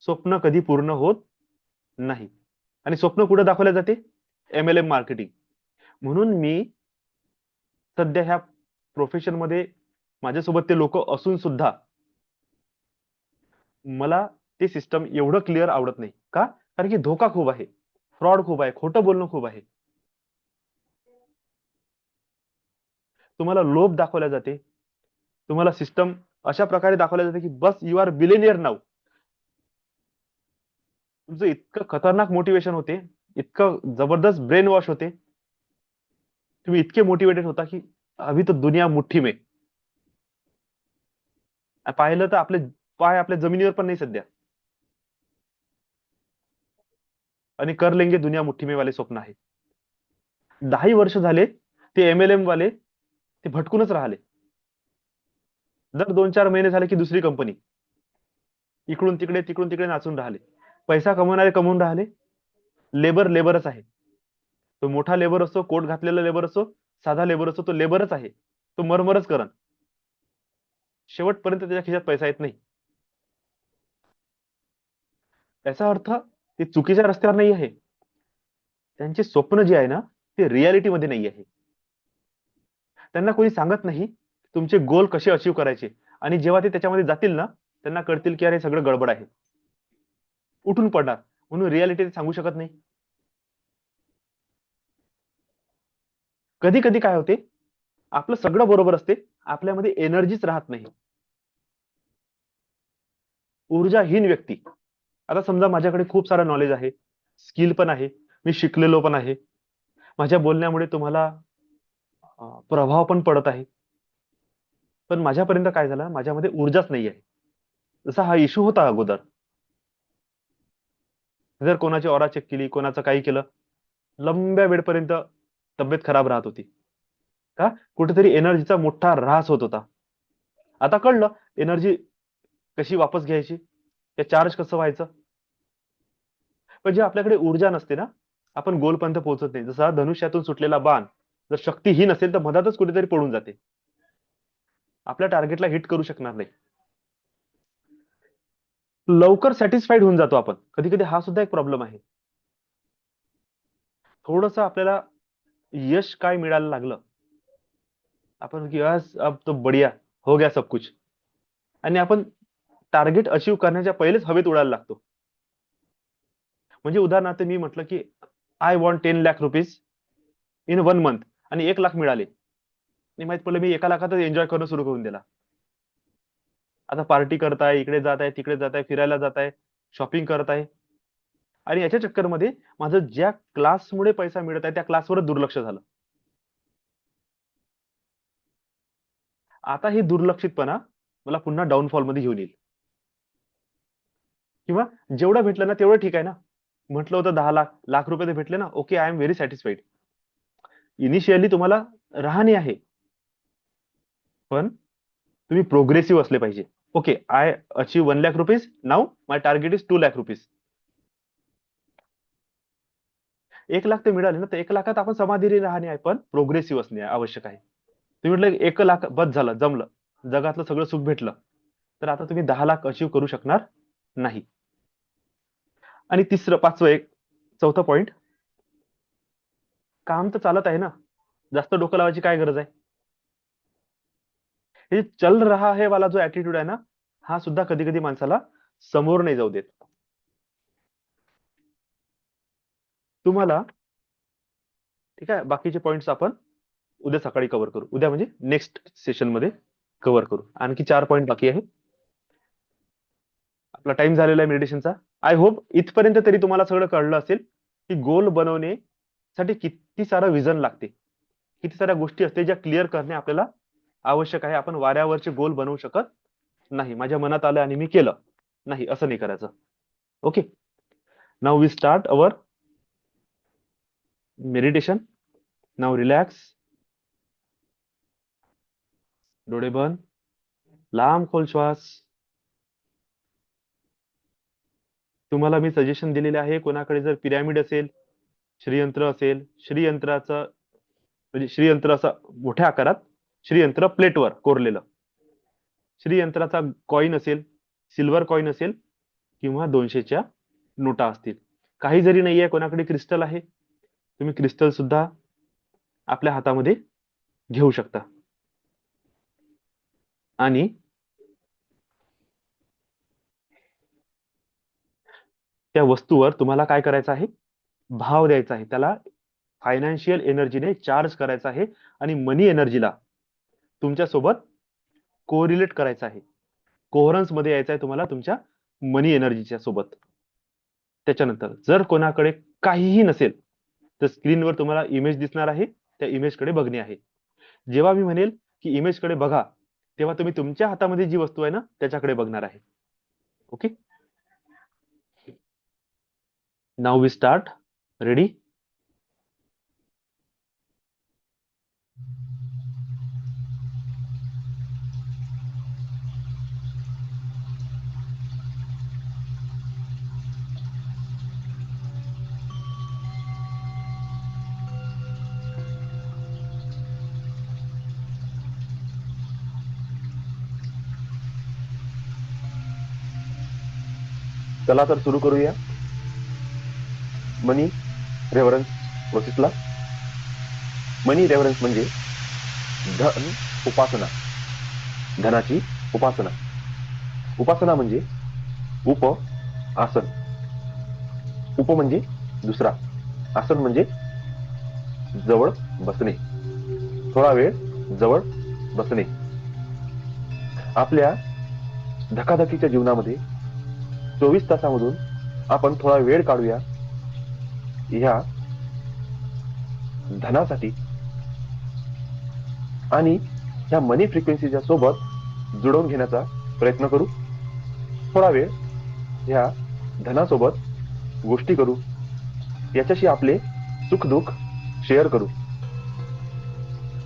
स्वप्न कधी पूर्ण होत नाही. आणि स्वप्न कुठे दाखवले जाते? MLM marketing. म्हणून मी सध्या ह्या प्रोफेशन मध्ये माझ्यासोबत ते लोक असून सुद्धा मला ते सिस्टम एवढं क्लिअर आवडत नाही. का? कारण की धोका खूप आहे, फ्रॉड खूप आहे, खोटं बोलणं खूप आहे. तुम्हाला लोभ दाखवला जाते, तुम्हाला सिस्टम अशा प्रकारे दाखवल्या जाते की बस यू आर बिलेनियर नाव. तुमचं इतकं खतरनाक मोटिवेशन होते, इतकं जबरदस्त ब्रेन वॉश होते, तुम्ही इतके मोटिवेटेड होता की अभी तो दुनिया मुठ्ठी में. पाहिलं तर आपले पाय आपल्या जमिनीवर पण नाही सध्या, आणि कर लेंगे दुनिया मुठ्ठी में वाले स्वप्न आहे. 10 वर्ष झाले ते MLM वाले ते भटकूनच राहिले. दर 2-4 महिने झाले की दुसरी कंपनी, इकडून तिकडे तिकडून तिकडे नाचून राहिले. पैसा कमवणारे कमवून राहिले, लेबर लेबरच आहे. तो मोठा लेबर असो, कोट घातलेला लेबर असो, साधा लेबर असतो तो लेबरच आहे, तो मरमरच करन, शेवटपर्यंत त्याच्या खिशात पैसा येत नाही. याचा अर्थ ते चुकीच्या रस्त्यावर नाही आहे, त्यांचे स्वप्न जे आहे ना ते रियालिटी मध्ये नाही आहे. त्यांना कोणी सांगत नाही तुमचे गोल कसे अचीव करायचे, आणि जेव्हा ते त्याच्यामध्ये जातील ना त्यांना कळतील की अरे सगळं गडबड आहे, उठून पडणार. म्हणून रियालिटी सांगू शकत नाही. कधी कधी काय होते, आपलं सगळं बरोबर असते, आपल्यामध्ये एनर्जीच राहत नाही. ऊर्जाहीन व्यक्ती, आता समजा माझ्याकडे खूप सारं नॉलेज आहे, स्किल पण आहे, मी शिकलेलो पण आहे, माझ्या बोलण्यामुळे तुम्हाला प्रभाव पण पडत आहे, पण माझ्यापर्यंत काय झालं, माझ्यामध्ये ऊर्जाच नाही आहे. जसा हा इश्यू होता अगोदर, जर कोणाची ऑरा चेक केली, कोणाचं काही केलं, लंब्या वेळपर्यंत तब्येत खराब राहत होती. का? कुठेतरी एनर्जीचा मोठा ऱ्हास होत होता. आता कळलं एनर्जी कशी वापस घ्यायची, ते चार्ज कसं व्हायचं. पण जे आपल्याकडे ऊर्जा नसते ना, आपण गोलपर्यंत पोहोचत नाही. जसा धनुष्यातून सुटलेला बाण जर शक्तीहीन असेल तर मधातच कुठेतरी पडून जाते, आपल्या टार्गेटला हिट करू शकणार नाही. लवकर सॅटिस्फाईड होऊन जातो आपण, कधी कधी हा सुद्धा एक प्रॉब्लेम आहे. थोडस आपल्याला यश काय मिळायला लागलं, आपण की बस अब तो बढिया हो गया सब कुछ, आणि आपण टार्गेट अचीव करण्याच्या पहिलेच हवेत उडायला लागतो. म्हणजे उदाहरणार्थ मी म्हटलं की I want 10 lakh rupees in 1 month, आणि 1 लाख मिळाले, आणि माहित पडलं मी 1 लाखातच एन्जॉय करणं सुरू करून दिला. आता पार्टी करताय, इकडे जात आहे, तिकडे जात आहे, फिरायला जात आहे, शॉपिंग करत आहे, आणि याच्या चक्करमध्ये माझं ज्या क्लासमुळे पैसा मिळत आहे त्या क्लासवरच दुर्लक्ष झालं. आता ही दुर्लक्षितपणा मला पुन्हा डाऊनफॉल मध्ये घेऊन येईल. किंवा जेवढं भेटलं ना तेवढं ठीक आहे ना, म्हटलं होतं 10 लाख, लाख रुपये तर भेटले ना, okay, I am very satisfied. Initially तुम्हाला राहणे आहे, पण तुम्ही प्रोग्रेसिव्ह असले पाहिजे. Okay, I achieve 1 lakh rupees, now my target is 2 lakh rupees. 1 lakh ते मिळाले ना, तर 1 लाखात आपण समाधानी राहणे आहे, पण प्रोग्रेसिव्ह असणे आवश्यक आहे. तुम्ही म्हटलं 1 लाख बस झालं, जमलं, जगातलं सगळं सुख भेटलं, तर आता तुम्ही 10 लाख अचीव करू शकणार नाही. आणि तिसरं, पाचवं, चौथा पॉइंट, काम तर चालत आहे ना, जास्त डोकं लावायची काय गरज आहे. हे चल रहा है वाला जो ऍटिट्यूड आहे ना, हा सुद्धा कधी कधी माणसाला समोर नाही जाऊ देत. तुम्हाला ठीक आहे, बाकीचे पॉइंट्स आपण उद्या सकाळी कव्हर करू, उद्या म्हणजे नेक्स्ट सेशन मध्ये कव्हर करू. आणखी 4 पॉइंट बाकी आहे. आपला टाइम झालेला आहे मेडिटेशनचा. आय होप इथपर्यंत तरी तुम्हाला सगळं कळलं असेल की गोल बनवण्यासाठी किती सारं विजन लागते, किती साऱ्या गोष्टी असते ज्या क्लिअर करणे आपल्याला आवश्यक आहे. आपण वाऱ्यावरचे गोल बनवू शकत नाही, माझ्या मनात आलं आणि मी केलं नाही, असं नाही करायचं. Okay, now we start our meditation. Now relax, डोळे बंद, लांब खोल श्वास. तुम्हाला मी सजेशन दिलेले आहे, कोणाकडे जर पिरॅमिड असेल, श्रीयंत्र असेल, श्रीयंत्राचं म्हणजे श्रीयंत्र असं मोठ्या आकारात, श्रीयंत्र प्लेटवर कोरलेलं, श्रीयंत्राचा कॉइन असेल, सिल्वर कॉइन असेल, किंवा 200च्या नोटा असतील. काही जरी नाहीये, कोणाकडे क्रिस्टल आहे, तुम्ही क्रिस्टल सुद्धा आपल्या हातामध्ये घेऊ शकता. आणि त्या वस्तूवर तुम्हाला काय करायचं आहे, भाव द्यायचा आहे, त्याला फायनान्शियल एनर्जीने चार्ज करायचा आहे, आणि मनी एनर्जीला तुमच्या सोबत कोरिलेट करायचं आहे, कोहरन्स मध्ये यायचं आहे तुम्हाला तुमच्या मनी एनर्जीच्या सोबत. त्याच्यानंतर जर कोणाकडे काहीही नसेल तर स्क्रीनवर तुम्हाला इमेज दिसणार आहे, त्या इमेजकडे बघणे आहे. जेव्हा मी म्हणेल की इमेजकडे बघा, तेव्हा तुम्ही तुमच्या हातामध्ये जी वस्तू आहे ना त्याच्याकडे बघणार आहे. Okay, now we start. Ready? चला तर सुरू करूया मनी रेव्हरन्स प्रोसेसला. मनी रेव्हरन्स म्हणजे धन उपासना, धनाची उपासना. उपासना म्हणजे उप आसन. उप म्हणजे दुसरा, आसन म्हणजे जवळ बसणे, थोडा वेळ जवळ बसणे. आपल्या धकाधकीच्या जीवनामध्ये 24 तासामधून आपण थोडा वेळ काढूया ह्या धनासाठी आणि ह्या मनी फ्रिक्वेन्सीच्या सोबत जुळवून घेण्याचा प्रयत्न करू. थोडा वेळ ह्या धनासोबत गोष्टी करू, याच्याशी आपले सुखदुःख शेअर करू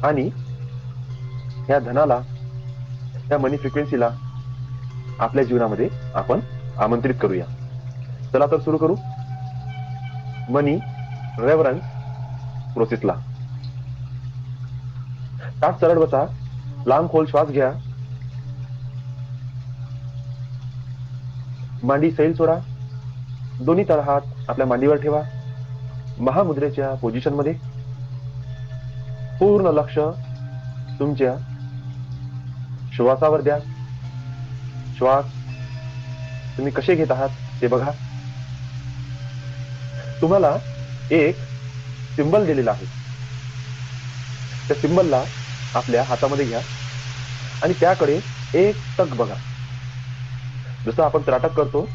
आणि ह्या धनाला, ह्या मनी फ्रिक्वेन्सीला आपल्या जीवनामध्ये आपण आमंत्रित करूया. चला तर सुरू करू मनी रेव्हरन्स प्रोसेसला. ताट सरळ बसा, लांब खोल श्वास घ्या, मांडी सैल सोडा, दोन्ही तळहात आपल्या मांडीवर ठेवा. महामुद्रेच्या पोझिशन मध्ये पूर्ण लक्ष तुमच्या श्वासावर द्या. श्वास तुम्ही कसे घेत आहात ते बघा. तुम्हाला एक सिंबल दिलेला आहे, त्या सिंबलला आपल्या हातामध्ये घ्या आणि त्याकडे एक टक बघा. जसं आपण त्राटक करतो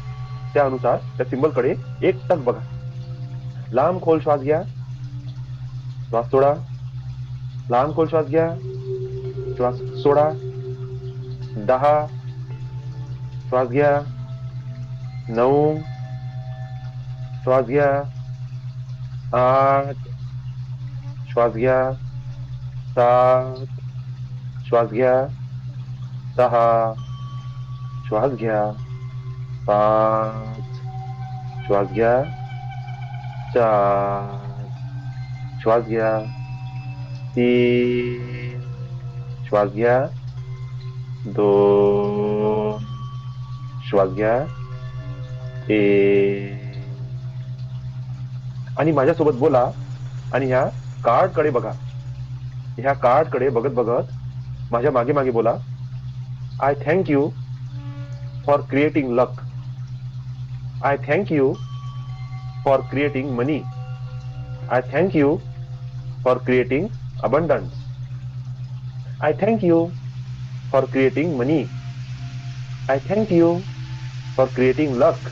त्यानुसार त्या सिंबलकडे एक टक बघा. लांब खोल श्वास घ्या, श्वास सोडा, लांब खोल श्वास घ्या, श्वास सोडा. 10 श्वास घ्या, 9 श्वास घ्या, 8 श्वास घ्या, 7 श्वास घ्या, 6 श्वास घ्या, 5 श्वास घ्या, 4 श्वास घ्या, 3 श्वास घ्या, 2 श्वास घ्या, 1. आणि माझ्यासोबत बोला आणि ह्या कार्ड कडे बघा. ह्या कार्ड कडे बघत बघत माझ्या मागे मागे बोला. I thank you for creating luck. I thank you for creating money. I thank you for creating abundance. I thank you for creating money. I thank you for creating luck.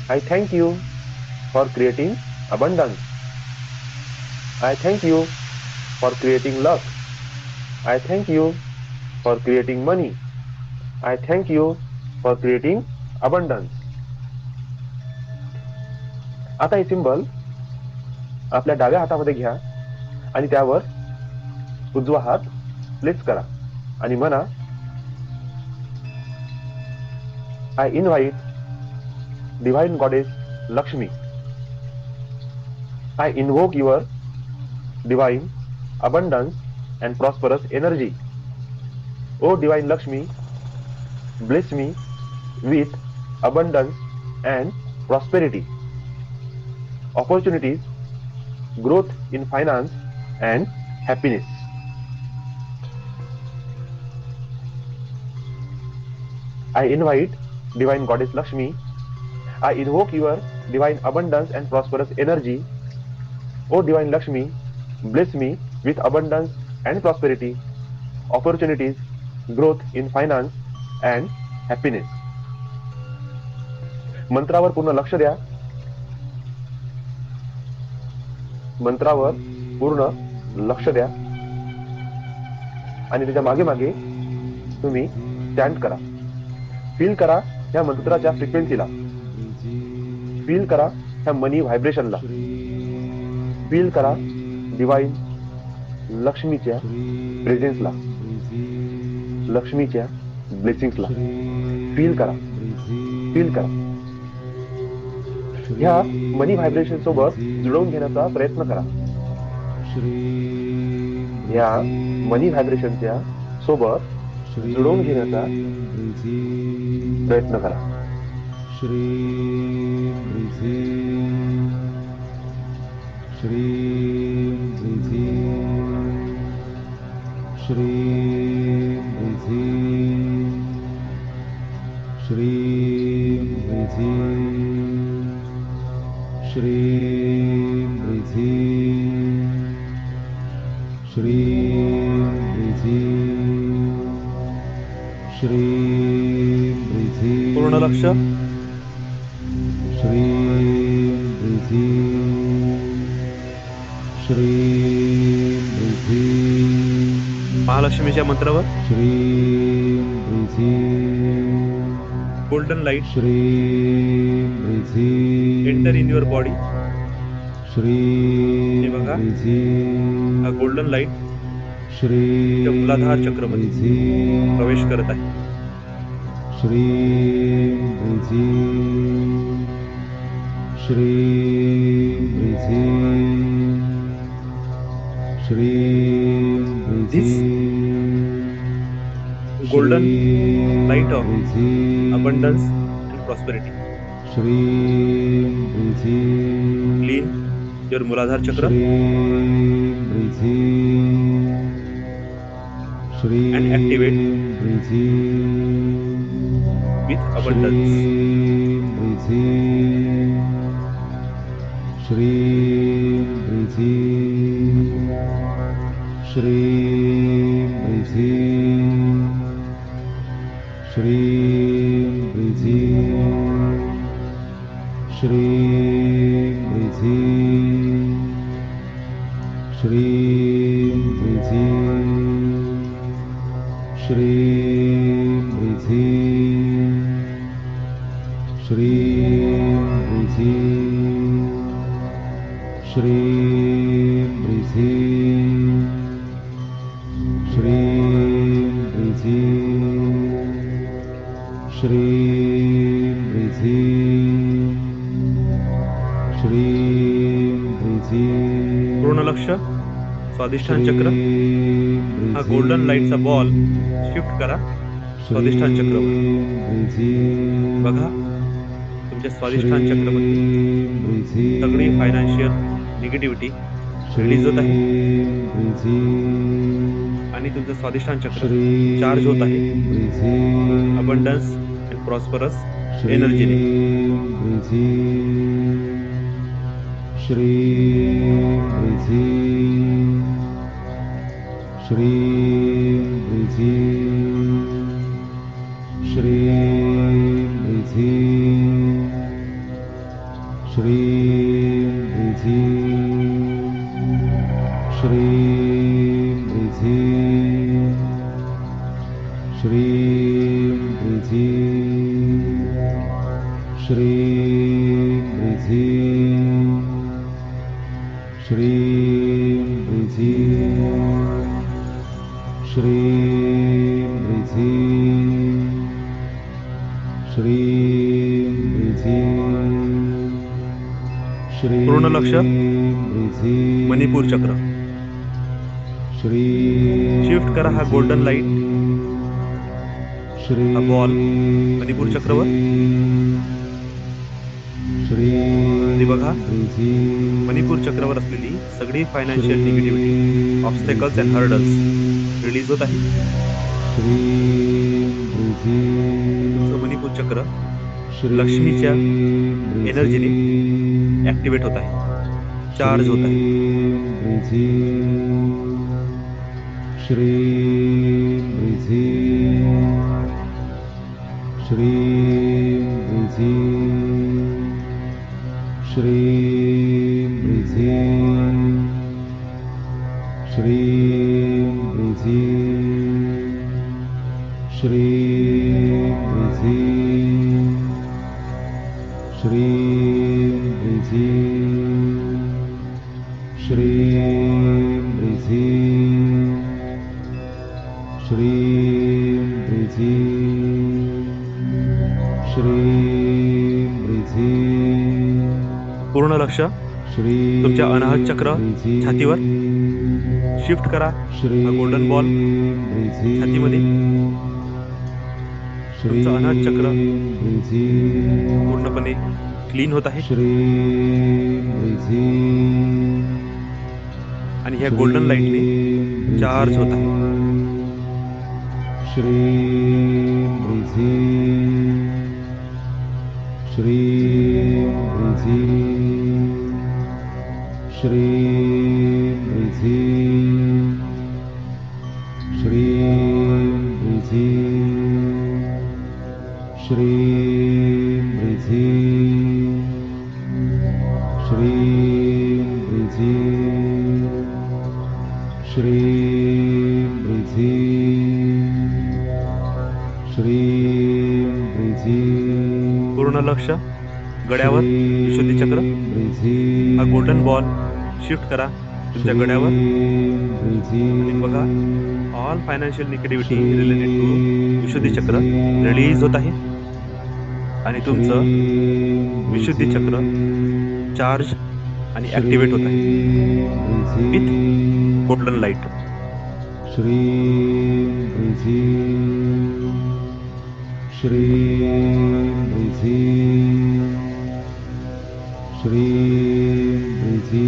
I thank you for creating abundance. I thank you for creating luck. I thank you for creating money. I thank you for creating abundance. आता हे symbol आपल्या डाव्या हातामध्ये घ्या आणि त्यावर उजवा हात प्लेस करा आणि म्हणा, I invite divine goddess Lakshmi. I invoke your divine abundance and prosperous energy. O divine Lakshmi, bless me with abundance and prosperity, opportunities, growth in finance and happiness. I invite divine goddess Lakshmi. I invoke your divine abundance and prosperous energy. O divine Lakshmi, bless me with abundance and prosperity, opportunities, growth in finance and happiness. मंत्रावर पूर्ण लक्ष द्या. मंत्रावर पूर्ण लक्ष द्या आणि त्याच्या मागे मागे तुम्ही स्टँड करा. फील करा ह्या मंत्राच्या फ्रिक्वेन्सीला, फील करा ह्या मनी व्हायब्रेशनला, फील करा डिवाइन लक्ष्मीच्या प्रेझेन्सला, लक्ष्मीच्या ब्लेसिंग्सला. फील करा, फील करा. ह्या मनी व्हायब्रेशन सोबत जुळवून घेण्याचा प्रयत्न करा. ह्या मनी व्हायब्रेशनच्या सोबत जुळवून घेण्याचा प्रयत्न करा. श्रीं ह्रीं श्रीं ह्रीं श्रीं ह्रीं श्रीं ह्रीं श्रीं ह्रीं श्रीं ह्रीं श्रीं ह्रीं पूर्ण लक्ष. श्रीं ह्रीं श्रीं ह्रीं महालक्ष्मीच्या मंत्रावर श्रीं ह्रीं गोल्डन लाईट श्रीं ह्रीं एंटर इन युअर बॉडी. श्रीं हे बघा. ह्रीं हा गोल्डन लाईट श्रीं मूलाधार चक्रमध्ये ह्रीं प्रवेश करत आहे. श्रीं ह्रीं श्रीं ह्रीं श्रीं This golden light of abundance and prosperity श्रीं ह्रीं clean your मूलाधार चक्र and activate with abundance. श्रीं श्रीं श्रीं श्रीं श्रीं श्रीं पूर्ण लक्ष. स्वादिष्ठान चक्र. हा गोल्डन लाईटचा बॉल शिफ्ट करा स्वादिष्ठान चक्रवर. बघा तुमच्या स्वादिष्ठान चक्रमध्ये सगळी फायनान्शियल निगेटिव्हिटी रिलीज होत आहे आणि तुमचं स्वादिष्ठान चक्र चार्ज होत आहे अबंडन्स अँड प्रॉस्परस एनर्जीने. श्रीं श्रीं श्रीं श्रीं श्रीं श्रीं श्रीं श्रीं श्रीं श्रीं पूर्ण लक्ष. मणिपूर चक्र शिफ्ट करा हा गोल्डन लाईट हा बॉल मणिपूर चक्रवर. आणि बघा मणिपूर चक्रावर असलेली सगळी financial negativity obstacles and hurdles release होत आहे. तुमचं मणिपूर चक्र लक्ष्मीच्या एनर्जीने ऍक्टिव्हेट होत आहे, चार्ज होत आहे. श्रीं श्रीं श्रीं श्रीं श्रीं श्रीं पूर्ण लक्ष तुमच्या अनाहत चक्र छातीवर शिफ्ट करा. हा गोल्डन बॉल छातीमध्ये तुमचं अनाहत चक्र वृद्धी पूर्णपणे क्लीन होत आहे वृद्धी आणि ह्या गोल्डन लाईटने चार्ज होत आहे. वृद्धी वृद्धी वृद्धी वृद्धी वृद्धी वृद्धी पूर्ण लक्ष गड्यावर, विशुद्धी चक्र. हा गोल्डन बॉल शिफ्ट करा तुमच्या गड्यावर आणि बघा all financial negativity related to Vishuddhi chakra release होत आहे आणि तुमचं विशुद्धी चक्र चार्ज आणि ऍक्टिव्हेट होत आहे विथ गोल्डन लाईट. वृद्धी वृद्धी वृद्धी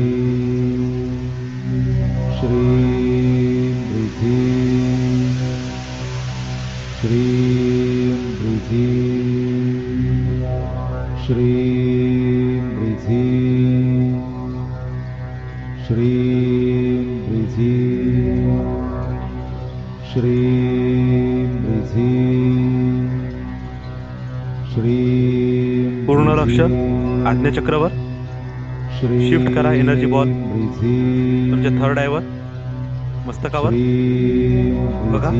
वृद्धी वृद्धी पूर्ण लक्ष आज्ञाचक्रावर शिफ्ट करा. एनर्जी बॉल तुमच्या थर्ड आयवर, मस्तकावर. बघा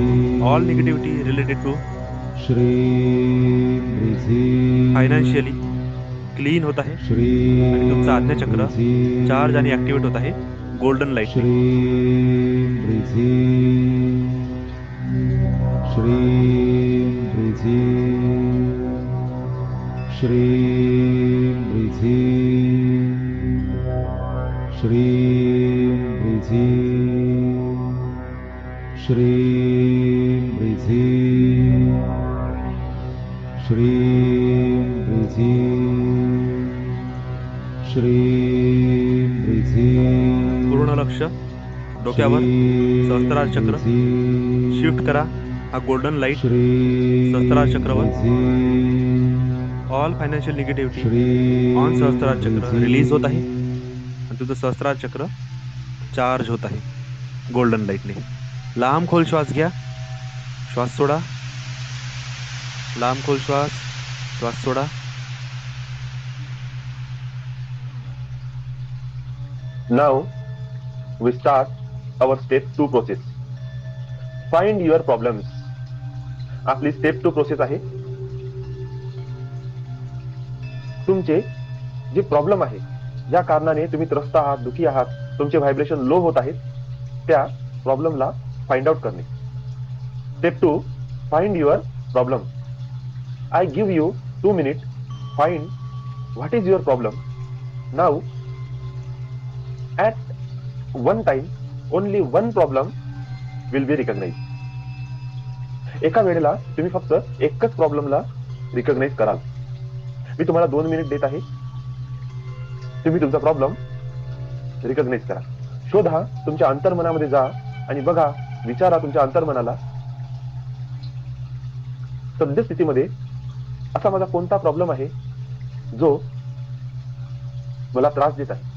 all negativity related to financially clean होत आहे आणि तुमचं आज्ञाचक्र चार्ज आणि ऍक्टिव्हेट होत आहे गोल्डन लाईट. पूर्ण लक्ष डोक्यावर, सहस्त्रार चक्र शिफ्ट करा. हा गोल्डन लाईट सहस्त्रार चक्रावर all financial negativity on Sahasrara chakra release होत आहे आणि तुझं सहस्त्रार चक्र चार्ज होत आहे गोल्डन लाईटने. लांब खोल श्वास घ्या, श्वास सोडा. लांब खोल श्वास, श्वास सोडा. Now we start our step 2 process. Find your problems. आपली स्टेप 2 प्रोसेस आहे. तुमचे जे प्रॉब्लेम आहे, ज्या कारणाने तुम्ही त्रस्त आहात, दुखी आहात, तुमचे व्हायब्रेशन लो होत आहेत, त्या प्रॉब्लेमला फाइंड आउट करणे. Step 2, find your problem. I give you 2 minutes. Find what is your problem. Now at one time only one problem will be recognized. एका वेळेला तुम्ही फक्त एकच प्रॉब्लेमला रिकॉग्नाइज कराल. मी तुम्हाला 2 मिनिट देत आहे. तुम्ही तुमचा प्रॉब्लेम रिकॉग्नाइज करा. शोधा, तुमच्या अंतर्मनामध्ये जा आणि बघा, विचारा तुमच्या अंतर्मनाला, सद्यस्थितीमध्ये असा माझा कोणता प्रॉब्लेम आहे जो मला त्रास देत आहे,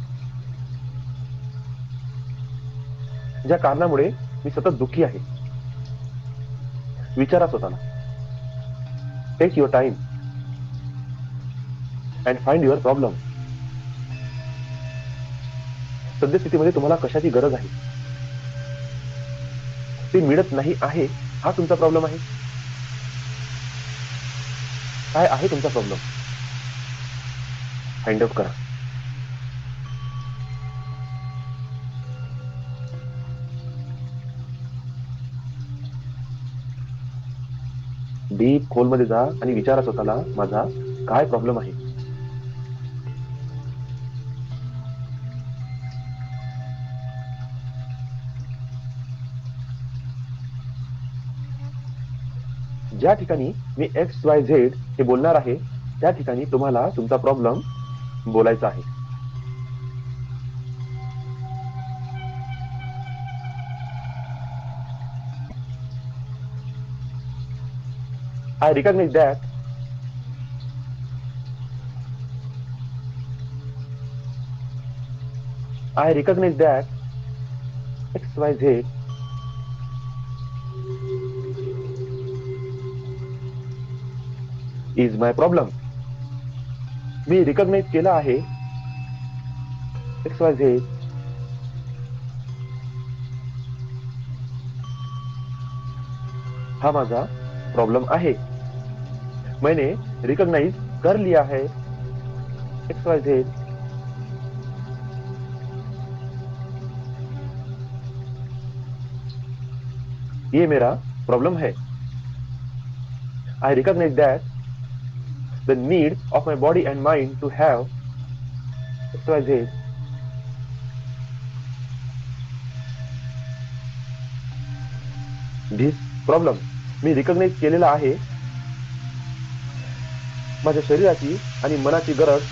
ज्या कारणामुळे मी सतत दुःखी आहे. विचारा स्वतःला. Take your time and find your problem. सद्यस्थितीमध्ये तुम्हाला कशाची गरज आहे, ते मिळत नाही आहे, हा तुमचा प्रॉब्लेम आहे. काय आहे तुमचा प्रॉब्लेम, फाइंड आउट करा. डीप खोलमध्ये जा आणि विचारा स्वतःला, माझा काय प्रॉब्लेम आहे. ज्या ठिकाणी मी XYZ हे बोलणार आहे त्या ठिकाणी तुम्हाला तुमचा प्रॉब्लेम बोलायचा आहे. I recognize that XYZ is my problem. मी रिकॉग्नाइज केला आहे XYZ हा माझा प्रॉब्लम आहे. मैंने रिकॉग्नाइज कर लिया है XYZ ये मेरा प्रॉब्लम है. I recognize that the need of my body and mind to have XYZ this problem. मी रिकॉग्नाइज केलेला आहे माझ्या शरीराची आणि मनाची गरज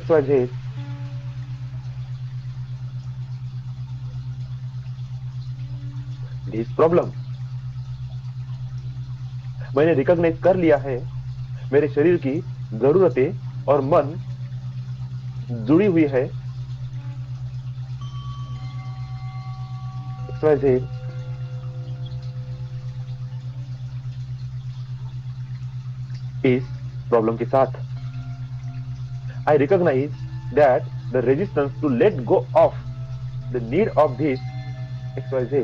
XYZ दिस प्रॉब्लम. मैंने रिकॉग्नाइज कर लिया है मेरे शरीर की जरूरतें और मन जुड़ी हुई है XYZ इस प्रॉब्लम के साथ. I recognize that the resistance to let go of the need of this XYZ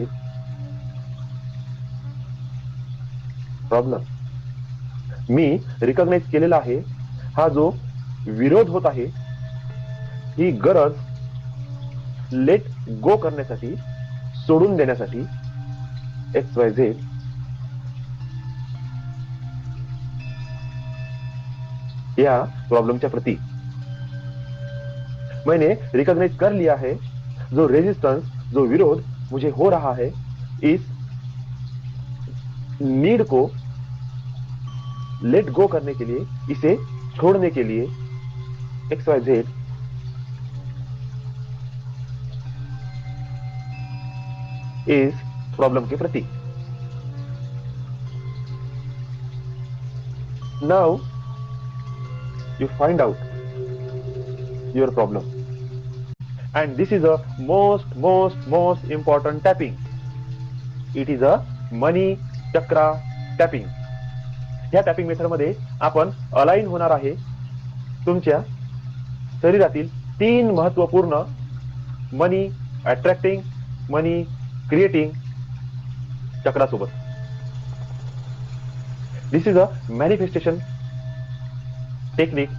problem. मी रिकॉग्नाइज केलेला आहे हा जो विरोध होत आहे ही गरज लेट गो करण्यासाठी सोडून देण्यासाठी XYZ या प्रॉब्लमच्या प्रती. मैंने रिकॉग्नाइज कर लिया है जो रेजिस्टेंस जो विरोध मुझे हो रहा है इस नीड को लेट गो करने के लिए इसे छोड़ने के लिए XYZ इस प्रॉब्लम के प्रति. Now you find out your problem and this is a most important tapping. It is a money chakra tapping. या टॅपिंग मेथड मध्ये आपण अलाइन होणार आहे तुमच्या शरीरातील 3 महत्वपूर्ण मनी अट्रॅक्टिंग मनी क्रिएटिंग चक्रा सोबत. This is a manifestation technique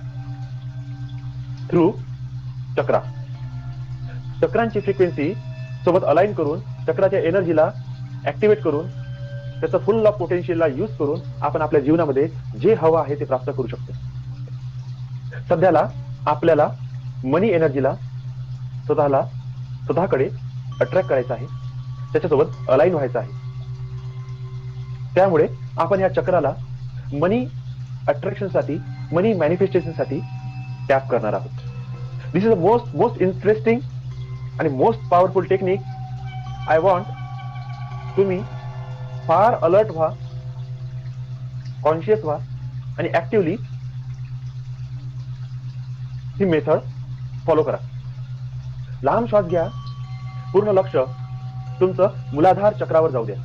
through chakra. चक्रांची फ्रिक्वेन्सी सोबत अलाइन करून चक्राच्या एनर्जीला ऍक्टिव्हेट करून त्याचं फुल ऑफ पोटेन्शियलला यूज करून आपण आपल्या जीवनामध्ये जे हवं आहे ते प्राप्त करू शकतो. सध्याला आपल्याला मनी एनर्जीला स्वतःकडे अट्रॅक्ट करायचं आहे त्याच्यासोबत अलाइन व्हायचं आहे. त्यामुळे आपण या चक्राला मनी अट्रॅक्शन साठी मनी मॅनिफेस्टेशन साठी टॅप करणार आहोत. दिस इज अ मोस्ट इंटरेस्टिंग आणि most powerful technique. I want तुम्ही फार अलर्ट व्हा कॉन्शियस व्हा आणि ऍक्टिव्हली ही मेथड फॉलो करा. लांब श्वास घ्या. पूर्ण लक्ष तुमचं मूलाधार चक्रावर जाऊ द्या.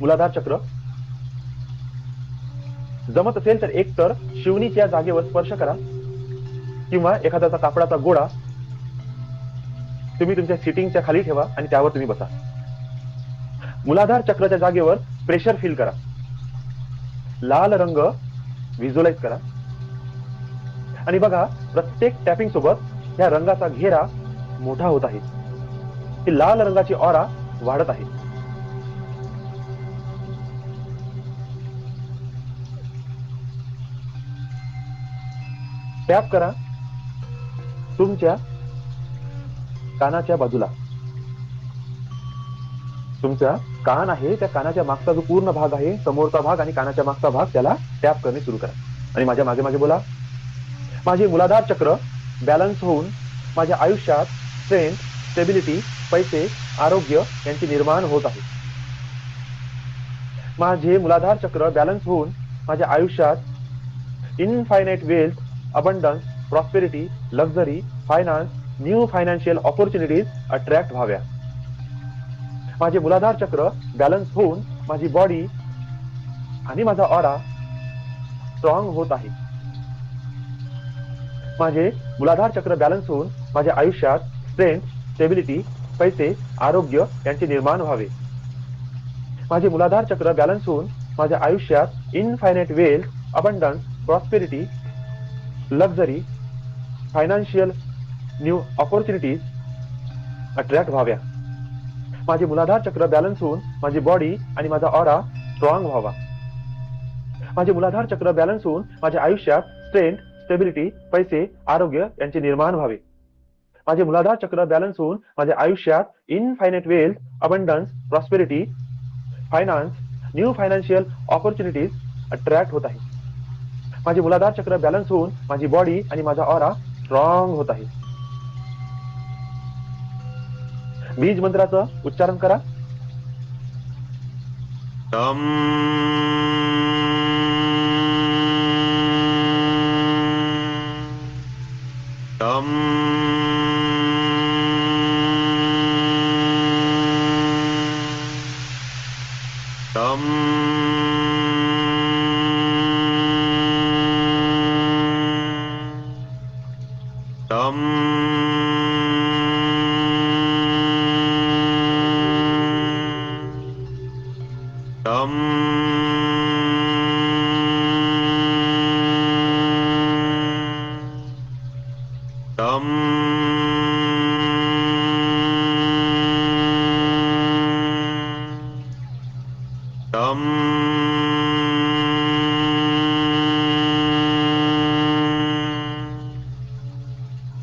मूलाधार चक्र जमत असेल तर एक तर शिवनीच्या जागेवर स्पर्श करा किंवा एखाद्याचा कापडाचा गोळा तुम्ही तुमच्या सिटिंगच्या खाली ठेवा आणि त्यावर तुम्ही बसा. मूलाधार चक्राच्या जागेवर प्रेशर फील करा. लाल रंग व्हिज्युअलाइज करा आणि बघा प्रत्येक टॅपिंग सोबत या रंगाचा घेरा मोठा होत आहे. ही लाल रंगाची ऑरा वाढत आहे. टॅप करा तुमच्या कानाच्या बाजूला तुमचा कान आहे, त्या कानाच्या मागचा जो पूर्ण भाग आहे, समोरचा भाग आणि कानाच्या मागचा भाग, त्याला टॅप करणे सुरू करा आणि माझ्या मागे मागे बोला. माझे मूलाधार चक्र बॅलन्स होऊन माझ्या आयुष्यात स्ट्रेंथ, स्टेबिलिटी, पैसे, आरोग्य यांचे निर्माण होत आहे. माझे मूलाधार चक्र बॅलन्स होऊन माझ्या आयुष्यात infinite wealth, abundance, prosperity, luxury, finance, new financial opportunities attract व्हाव्या. माझे मूलाधार चक्र बॅलन्स होऊन माझी बॉडी आणि माझा ऑरा स्ट्रॉंग होत आहे. माझे मूलाधार चक्र बॅलन्स होऊन माझ्या आयुष्यात स्ट्रेंथ, स्टेबिलिटी, पैसे, आरोग्य यांचे निर्माण व्हावे. माझे मूलाधार चक्र बॅलन्स होऊन माझ्या आयुष्यात infinite wealth, abundance, prosperity, luxury, financial new opportunities attract व्हाव्या. माझे मूलाधार चक्र बॅलन्स होऊन माझी बॉडी आणि माझा ऑरा स्ट्रॉंग व्हावा. माझे मूलाधार चक्र बॅलन्स होऊन माझ्या आयुष्यात स्ट्रेंथ, स्टेबिलिटी, पैसे, आरोग्य यांचे निर्माण व्हावे. माझे मूलाधार चक्र बॅलन्स होऊन माझ्या आयुष्यात infinite wealth, abundance, prosperity, finance, new financial opportunities attract होत आहे. माझे मूलाधार चक्र बॅलन्स होऊन माझी बॉडी आणि माझा ऑरा स्ट्रॉंग होत आहे. बीज मंत्राचं उच्चारण करा. तम तम तम तम तम तम तम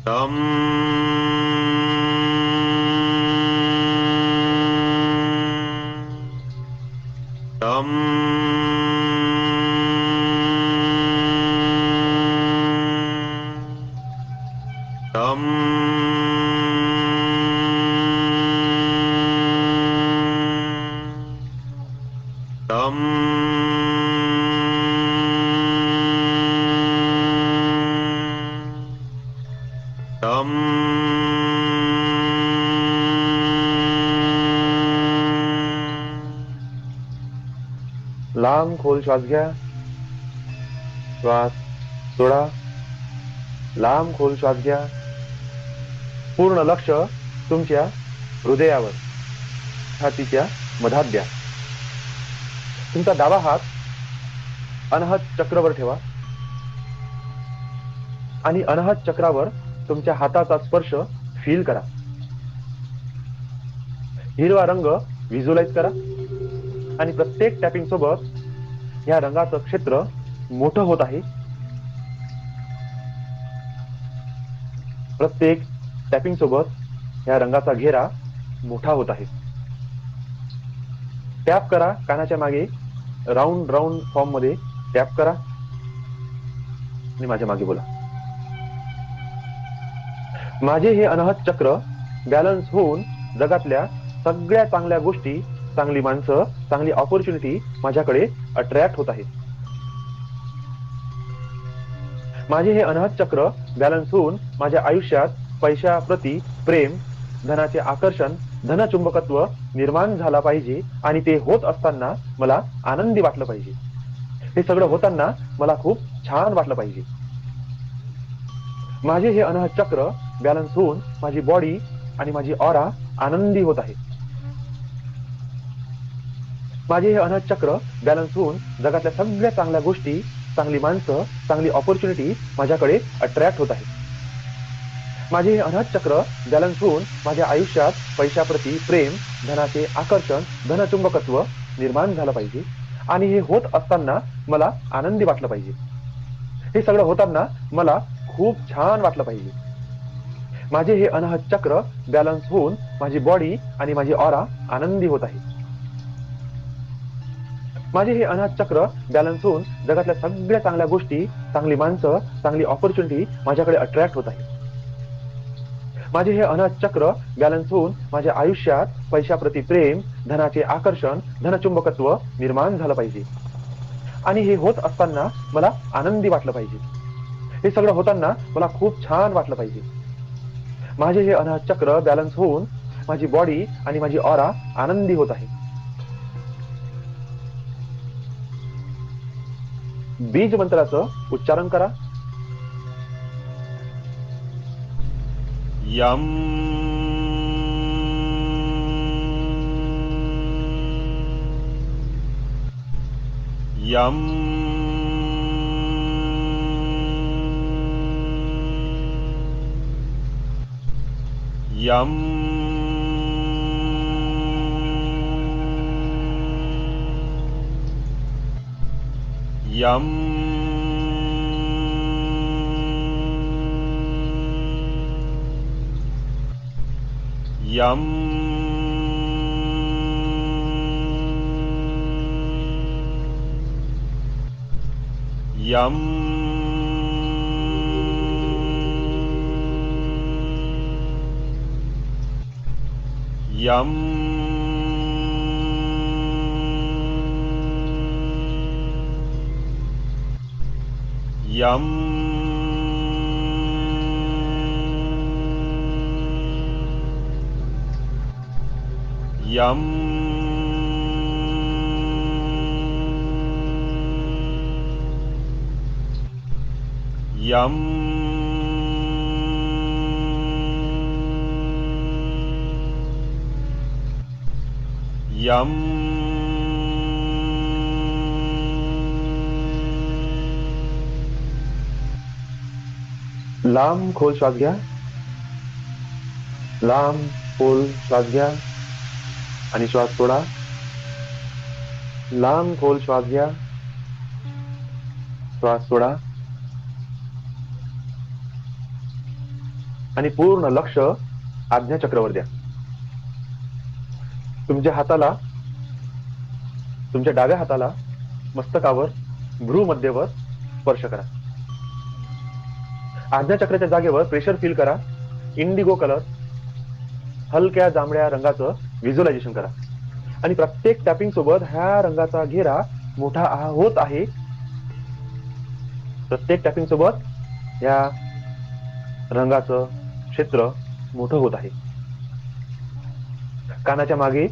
तम तम तम तम तम लांब खोल श्वास घ्या, श्वास सोडा. लांब खोल श्वास घ्या. पूर्ण लक्ष तुमच्या हृदयावर, छातीच्या मधात द्या. तुमचा डावा हात अनाहत चक्रावर ठेवा आणि अनाहत चक्रावर तुमच्या हाताचा स्पर्श फील करा. हिरवा रंग व्हिज्युअलाइज करा आणि प्रत्येक टॅपिंग सोबत या रंगाचं क्षेत्र मोठं होत आहे. प्रत्येक टॅपिंग सोबत या रंगाचा घेरा मोठा होत आहे. टॅप करा कानाच्या मागे, राऊंड राऊंड फॉर्म मध्ये टॅप करा आणि माझ्या मागे बोला. माझे हे अनाहत चक्र बॅलन्स होऊन जगातल्या सगळ्या चांगल्या गोष्टी, चांगली माणसं, चांगली ऑपॉर्च्युनिटी माझ्याकडे अट्रॅक्ट होत आहेत. माझे हे अनाहत चक्र बॅलन्स होऊन माझ्या आयुष्यात पैशाप्रती प्रेम, धनाचे आकर्षण, धनचुंबकत्व निर्माण झाला पाहिजे आणि ते होत असताना मला आनंदी वाटलं पाहिजे. हे सगळं होताना मला खूप छान वाटलं पाहिजे. माझे हे अनाहत चक्र बॅलन्स होऊन माझी बॉडी आणि माझी ऑरा आनंदी होत आहे. माझे हे अनाहत चक्र बॅलन्स होऊन जगातल्या सगळ्या चांगल्या गोष्टी, चांगली माणसं, चांगली ऑपॉर्च्युनिटी माझ्याकडे अट्रॅक्ट होत आहे. माझे हे अनाहत चक्र बॅलन्स होऊन माझ्या आयुष्यात पैशाप्रती प्रेम, धनाचे आकर्षण, धनचुंबकत्व निर्माण झालं पाहिजे आणि हे होत असताना मला आनंदी वाटलं पाहिजे. हे सगळं होताना मला खूप छान वाटलं पाहिजे. माझे हे अनाहत चक्र बॅलन्स होऊन माझी बॉडी आणि माझी ऑरा आनंदी होत आहे. माझे हे अनाथ चक्र बॅलन्स होऊन जगातल्या सगळ्या चांगल्या गोष्टी, चांगली माणसं, चांगली ऑपॉर्च्युनिटी माझ्याकडे अट्रॅक्ट होत आहे. माझे हे अनाथ चक्र बॅलन्स होऊन माझ्या आयुष्यात पैशाप्रती प्रेम, धनाचे आकर्षण, धनचुंबकत्व निर्माण झालं पाहिजे. आणि हे होत असताना मला आनंदी वाटलं पाहिजे. हे सगळं होताना मला खूप छान वाटलं पाहिजे. माझे हे अनाथ चक्र बॅलन्स होऊन माझी बॉडी आणि माझी ऑरा आनंदी होत आहे. बीज मंत्राचं उच्चारण करा. यम यम यम यम यम यम यम यम यम यम यम लांब खोल श्वास घ्या. लांब खोल श्वास घ्या आणि श्वास सोडा. लांब खोल श्वास घ्या, श्वास सोडा. आणि पूर्ण लक्ष आज्ञा चक्रावर द्या. तुमच्या हाताला, तुमच्या डाव्या हाताला मस्तकावर भ्रू मध्यवर स्पर्श करा. आज्ञा चक्राच्या जागेवर प्रेशर फील करा. इंडिगो कलर, हलक्या जांभळ्या रंगाचं व्हिज्युअलायझेशन करा. आणि प्रत्येक टॅपिंग सोबत ह्या रंगाचा घेरा मोठा होत आहे. प्रत्येक टॅपिंग सोबत या रंगाचं क्षेत्र मोठं होत आहे. कानाच्या मागे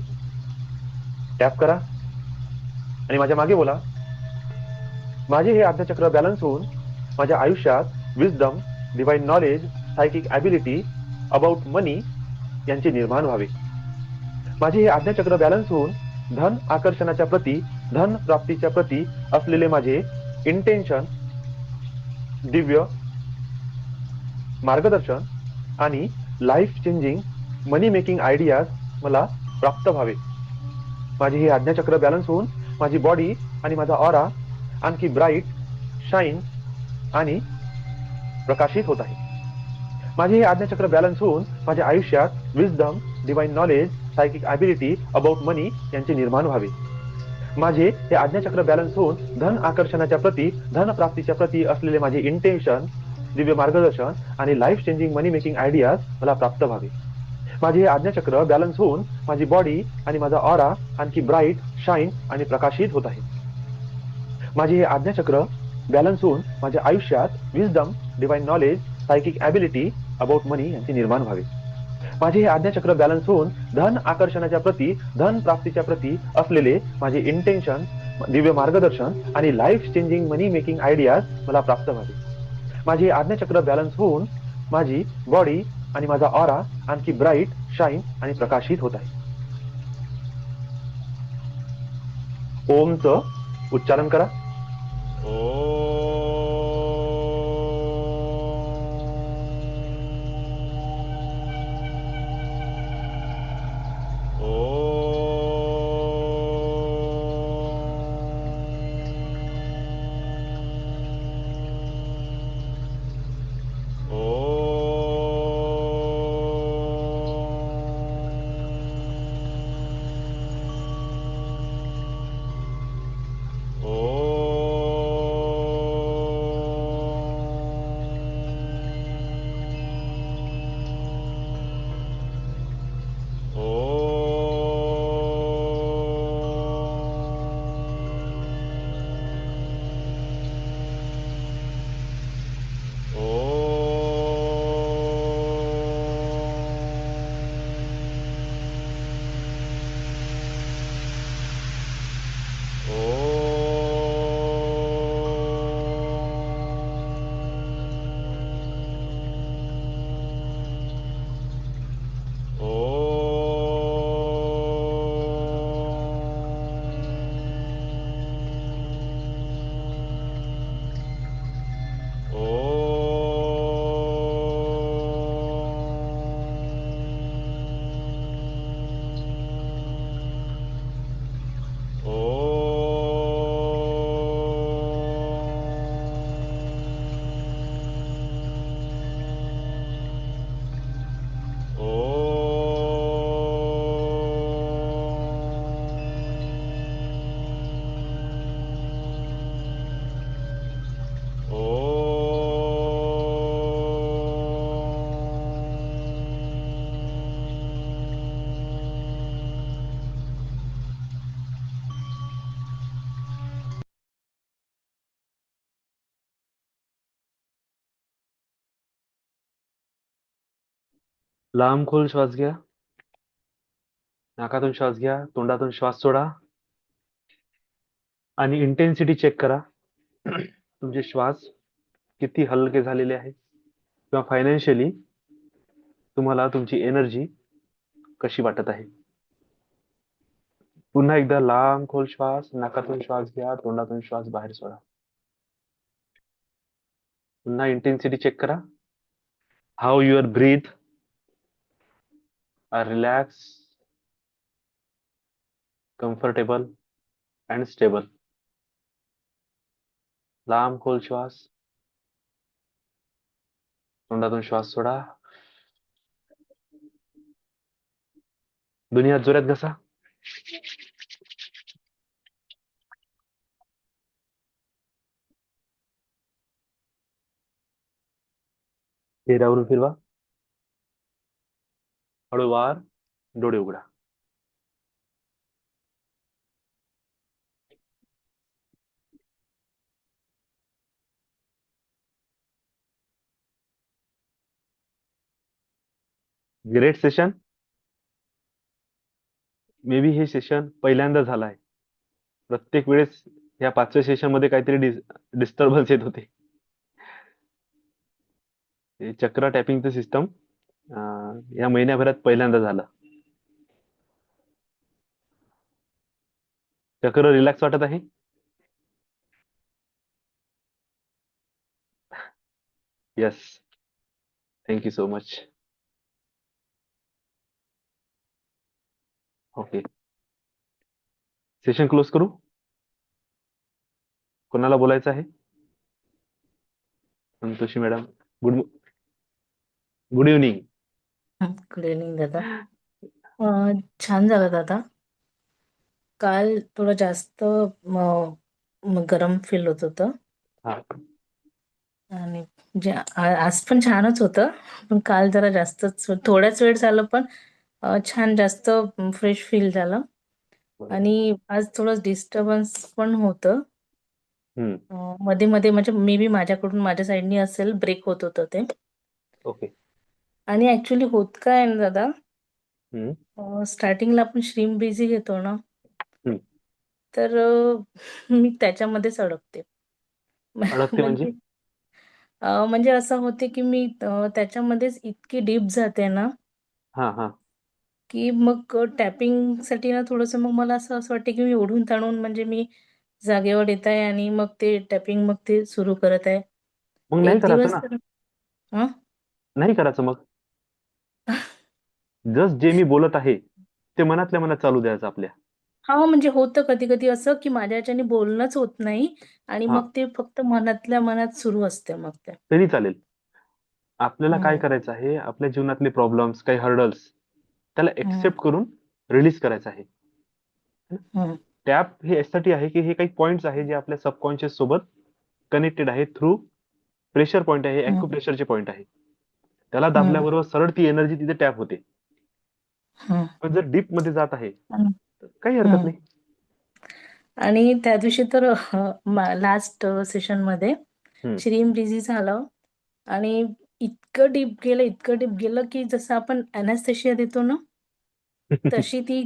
टॅप करा आणि माझ्या मागे बोला. माझे हे आज्ञाचक्र बॅलन्स होऊन माझ्या आयुष्यात wisdom, divine knowledge, psychic ability, about money यांचे निर्माण व्हावे. माझे हे आज्ञाचक्र बॅलन्स होऊन धन आकर्षणाच्या प्रती, धन प्राप्तीच्या प्रती असलेले माझे इंटेन्शन, दिव्य मार्गदर्शन आणि लाईफ चेंजिंग मनी मेकिंग आयडियाज मला प्राप्त व्हावे. माझे हे आज्ञाचक्र बॅलन्स होऊन माझी बॉडी आणि माझा ऑरा आणखी ब्राईट, शाईन आणि प्रकाशित होत आहे. माझे हे आज्ञाचक्र बॅलन्स होऊन माझ्या आयुष्यात wisdom, divine knowledge, psychic ability, about money यांचे निर्माण व्हावे. माझे हे आज्ञाचक्र बॅलन्स होऊन धन आकर्षणाच्या प्रती, धन प्राप्तीच्या प्रती असलेले माझे इंटेन्शन, दिव्य मार्गदर्शन आणि लाईफ चेंजिंग मनी मेकिंग आयडियाज मला प्राप्त व्हावे. माझे हे आज्ञाचक्र बॅलन्स होऊन माझी बॉडी आणि माझा ऑरा आणखी ब्राईट, शाईन आणि प्रकाशित होत आहे. माझे हे आज्ञाचक्र बॅलन्स होऊन माझ्या आयुष्यात wisdom, divine knowledge, psychic ability, about money यांचे निर्माण व्हावे. माझे हे आज्ञाचक्र बॅलन्स होऊन धन आकर्षणाच्या प्रती, धन प्राप्तीच्या प्रती असलेले माझे इंटेन्शन, दिव्य मार्गदर्शन आणि लाईफ चेंजिंग मनी मेकिंग आयडियाज मला प्राप्त व्हावे. माझे हे आज्ञाचक्र बॅलन्स होऊन माझी बॉडी आणि माझा ऑरा आणखी ब्राईट, शाईन आणि प्रकाशित होत आहे. ओमचं उच्चारण करा. लांब खोल श्वास घ्या. नाकातून श्वास घ्या, तोंडातून श्वास सोडा आणि इंटेन्सिटी चेक करा. तुमचे श्वास किती हलके झालेले आहेत किंवा फायनान्शियली तुम्हाला तुमची एनर्जी कशी वाटत आहे. पुन्हा एकदा लांब खोल श्वास, नाकातून श्वास घ्या, तोंडातून श्वास बाहेर सोडा. पुन्हा इंटेन्सिटी चेक करा. How your breath are relax, comfortable and stable. लांब खोल श्वास, तोंडातून श्वास सोडा. दोन्ही हात जोरात घसा. चेहऱ्यावरून फिरवा. हळूवार डोळे उघडा. Great session. मे बी हे सेशन पहिल्यांदा झालं आहे. प्रत्येक वेळेस या 5व्या सेशन मध्ये काहीतरी डिस्टर्बन्स येत होते. हे चक्रा टॅपिंगचं सिस्टम या महिन्याभरात पहिल्यांदा झालं. चक्र रिलॅक्स वाटत आहे. Yes, thank you so much. Okay, session close करू. कोणाला बोलायचं आहे? Santoshi madam, good good evening. Good evening दादा. छान झालं दादा. काल थोडं जास्त गरम फील होत होतं हा, आणि आज पण छानच होतं, पण काल जरा जास्तच थोड्याच वेळ झालं पण छान जास्त फ्रेश फील झालं. बरोबर. आणि आज थोडं डिस्टर्बन्स पण होतं हम्म, मध्ये मध्ये, म्हणजे मे बी माझ्याकडून माझ्या साईडनी असेल, ब्रेक होत होतं ते. ओके. आणि ऍक्च्युली होत काय आहे ना दादा, हम्म, स्टार्टिंगला आपण श्रीम बिझी घेतो ना, हम्म. तर मी त्याच्यामध्येच अडकते. अडकते म्हणजे? म्हणजे असं होते की मी त्याच्यामध्येच इतकी डीप जाते ना, हा हा, की मग टॅपिंगसाठी ना थोडंसं मग मला असं असं वाटतं की मी ओढून ताणून, म्हणजे मी जागेवर येत आहे आणि मग ते टॅपिंग मग ते सुरू करत आहे. मग नाही एक करायचं दिवस ना. तर हं? नाही करायचं मग. जस्ट जे मी बोलत आहे ते मनातल्या मनात चालू द्यायचं आपल्या. हा, म्हणजे होतं कधी कधी असं की माझ्या याच्याने बोलणंच होत नाही आणि हा, मग ते फक्त मनातल्या मनात सुरू असते मग ते. तरी चालेल. आपल्याला काय हम्म, करायचं आहे, आपल्या जीवनातले प्रॉब्लेम्स, काही हर्डल्स, त्याला हम्म, एक्सेप्ट करून रिलीज करायचं आहे. हम्म, टॅप हे यासाठी आहे की हे काही पॉइंट्स आहे जे आपल्या सबकॉन्शियस सोबत कनेक्टेड आहे थ्रू प्रेशर पॉइंट आहे, हम्म, ॲक्युप्रेशरचे पॉइंट आहे. त्याला हम्म, दाबल्याबरोबर सरळ ती एनर्जी तिथे टॅप होते. हम्म, पण जर डीप मध्ये जात आहे हम्म, तर काही हरकत हम्म. नाही. आणि त्या दिवशी तर लास्ट सेशन मध्ये हम्म. श्रीम बिझी झालं आणि इतकं डीप गेलं की जसं आपण अॅनेस्थेशिया देतो ना, तशी ती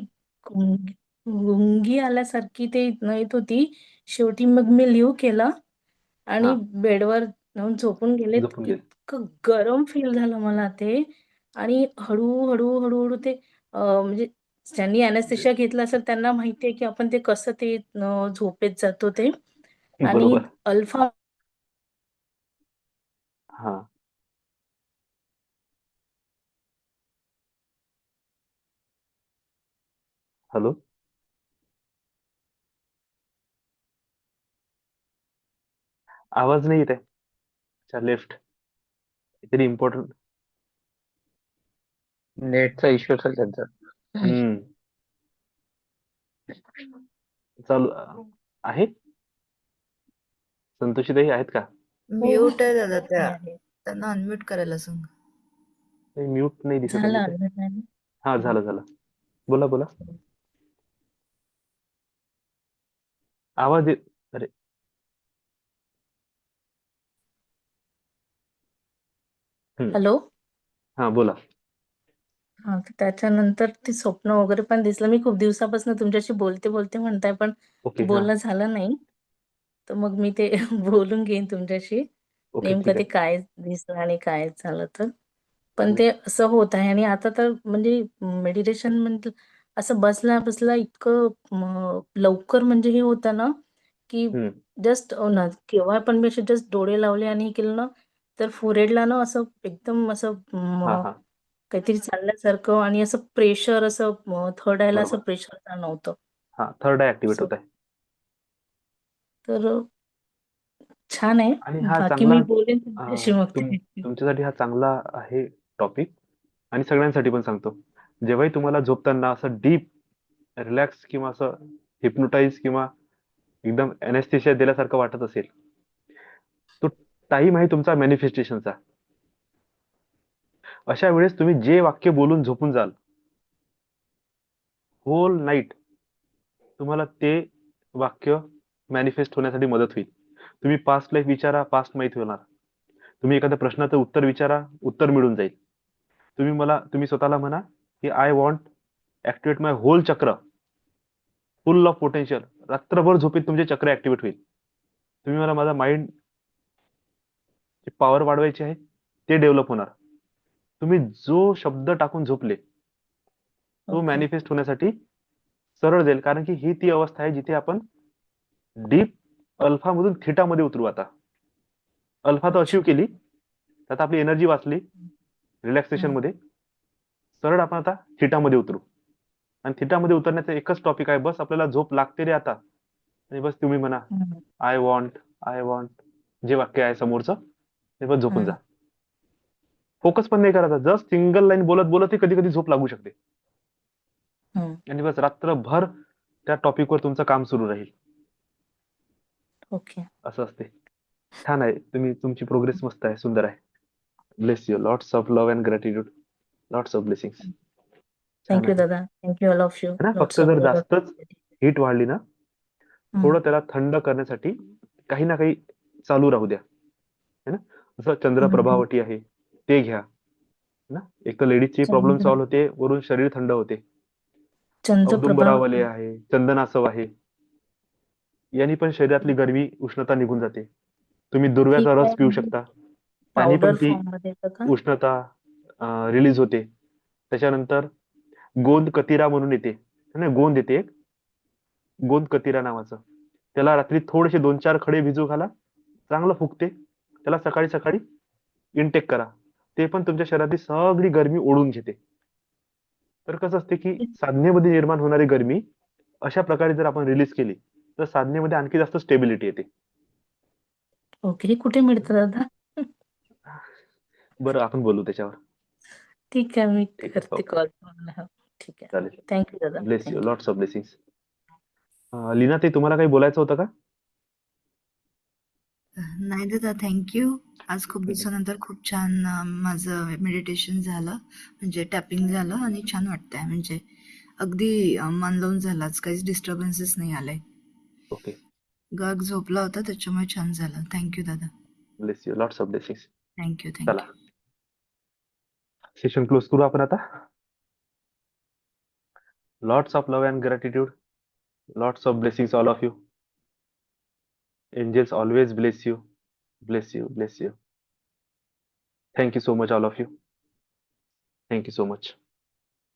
गुंगी आल्यासारखी ते येत होती. शेवटी मग मी लिव्ह केलं आणि हा, बेडवर जाऊन झोपून गेले. झोपून गेले. इतकं गरम फील झालं मला ते. आणि हळूहळू ते म्हणजे ज्यांनी अॅनेस्थेशिया घेतला असेल त्यांना माहितीये की आपण ते कसं ते झोपेत जातो ते. आणि बरोबर. अल्फा हा, हॅलो. आवाज नाही येत आहे. अच्छा, लेफ्ट काहीतरी इम्पॉर्टंट. नेटचा इश्यू असेल त्यांचा. हम्म, चालू आहे. संतोषीताई आहेत का? हो हो म्यूट आहे दादा त्या. आहे. त्यांना अनम्यूट करायला सांग. म्यूट नाही दिसत आहे झालं इथे. understand? हा, झालं झालं. बोला बोला. आवाज येत. अरे, हम्म, हॅलो. हा बोला. हा तर त्याच्यानंतर ते स्वप्न वगैरे पण दिसलं. मी खूप दिवसापासून तुमच्याशी बोलते बोलते म्हणताय पण ओके हा बोलणं झालं नाही. तर मग मी ते बोलून घेईन तुमच्याशी ओके नेमकं ठीक ते आहे काय दिसलं आणि काय झालं तर. पण हम्म, ते असं होत आहे आणि आता तर म्हणजे मेडिटेशन म्हणजे असं बसल्या बसल्या इतकं लवकर म्हणजे हे होतं ना की हम्म. जस्ट ना केव्हा पण मी असे जस्ट डोळे लावले आणि हे केलं ना तर फोरहेडला ना असं एकदम असं हा हा काहीतरी चालल्यासारखं आणि असं प्रेशर असं थर्ड आयला असं बरोबर प्रेशर जाणवतं. हा थर्ड आय ऍक्टिव्हेट सो होत आहे तर छान आहे. आणि हा बाकी चांगला मी बोलेन तुमच्याशी मग ते. तुमच्यासाठी हा चांगला आहे टॉपिक आणि सगळ्यांसाठी पण सांगतो जेव्हाही तुम्हाला झोपताना असं डीप रिलॅक्स किंवा असं हिप्नोटाईज किंवा एकदम एनेस्थेशिया दिल्यासारखं वाटत असेल तो टाइम आहे तुमचा मॅनिफेस्टेशनचा अशा वेळेस तुम्ही जे वाक्य बोलून झोपून जाल होल नाईट तुम्हाला ते वाक्य मॅनिफेस्ट होण्यासाठी मदत होईल तुम्ही पास्ट लाईफ विचारा पास्ट माहित होणार तुम्ही एखाद्या प्रश्नाचं उत्तर विचारा उत्तर मिळून जाईल तुम्ही स्वतःला म्हणा की I want activate my whole chakra full of potential रात्रभर झोपेत तुमचे चक्र ऍक्टिव्हेट होईल तुम्ही मला माझा माइंड पॉवर वाढवायची आहे ते डेव्हलप होणार तुम्ही जो शब्द टाकून झोपले तो ओके. मॅनिफेस्ट होण्यासाठी सरळ जाईल कारण की ही ती अवस्था आहे जिथे आपण डीप अल्फा मधून थीटा मध्ये उतरू आता अल्फा तर अच्छा. अचीव केली त्यात आपली एनर्जी वाचली रिलॅक्सेशन हं. मध्ये सरळ आपण आता थीटा मध्ये उतरू आणि थीटा मध्ये उतरण्याचा एकच टॉपिक आहे बस आपल्याला झोप लागते रे आता आणि बस तुम्ही म्हणा हं. आय वॉन्ट जे वाक्य आहे समोरचं ते बस झोपून जा हं. फोकस पण नाही करायचा जस्ट सिंगल लाईन बोलत बोलत कधी कधी झोप लागू शकते हं. आणि बस रात्रभर त्या टॉपिकवर तुमचं काम सुरू राहील ओके. असं असते छान आहे तुमची प्रोग्रेस मस्त आहे सुंदर आहे bless you lots of love and gratitude lots of blessings छान थँक यू आहे दादा. Thank you all of you. है ना फक्त लॉट्स ऑफ जर लव्ह. जास्तच हीट वाढली ना थोडं त्याला थंड करण्यासाठी काही ना काही चालू राहू द्या है ना जसं चंद्रप्रभावटी आहे ते घ्या है ना एक तर लेडीजची प्रॉब्लेम चंद्र सॉल्व्ह होते वरून शरीर थंड होते चंद्रप्रभा औदुंबरावले आहे चंदनासव आहे यांनी पण शरीरातली गरमी उष्णता निघून जाते तुम्ही ही दुर्व्याचा काय रस पिऊ म्हणजे शकता त्यांनी पण पावडर ती फॉर्म मध्ये येतं का? उष्णता रिलीज होते त्याच्यानंतर गोंद कतिरा म्हणून येते है ना गोंद येते एक गोंद कतिरा नावाचं त्याला रात्री थोडेसे 2-4 खडे भिजू घाला चांगलं फुगते त्याला सकाळी सकाळी इनटेक करा ते पण तुमच्या शरीरातली सगळी गरमी ओढून घेते तर कसं असते की साधनेमध्ये निर्माण होणारी गरमी अशा प्रकारे जर आपण रिलीज केली तर साधनेमध्ये आणखी जास्त स्टेबिलिटी येते ओके. हे कुठे मिळतं दादा? बरं आपण बोलू त्याच्यावर ठीक आहे. मी ठीक आहे करते हो कॉल तुम्हाला. हो, ठीक आहे. चालेल थँक यू दादा. Bless you thank lots of blessings Leena ते तुम्हाला काही बोलायचं होतं का नाही दादा, थँक्यू. आज खूप दिवसानंतर खूप छान माझं मेडिटेशन झालं, म्हणजे टॅपिंग झालं आणि छान वाटतंय. म्हणजे अगदी मन लावून झालं. आज काहीच डिस्टर्बन्सेस नाही आले. ओके गाग झोपला होता त्याच्यामुळे छान झालं. थँक्यू दादा. Bless you lots of blessings thank you चला थँक्यू. सेशन क्लोज करू आपण आता lots of love and gratitude lots of blessings all of you angels always bless you bless you bless you thank you so much all of you thank you so much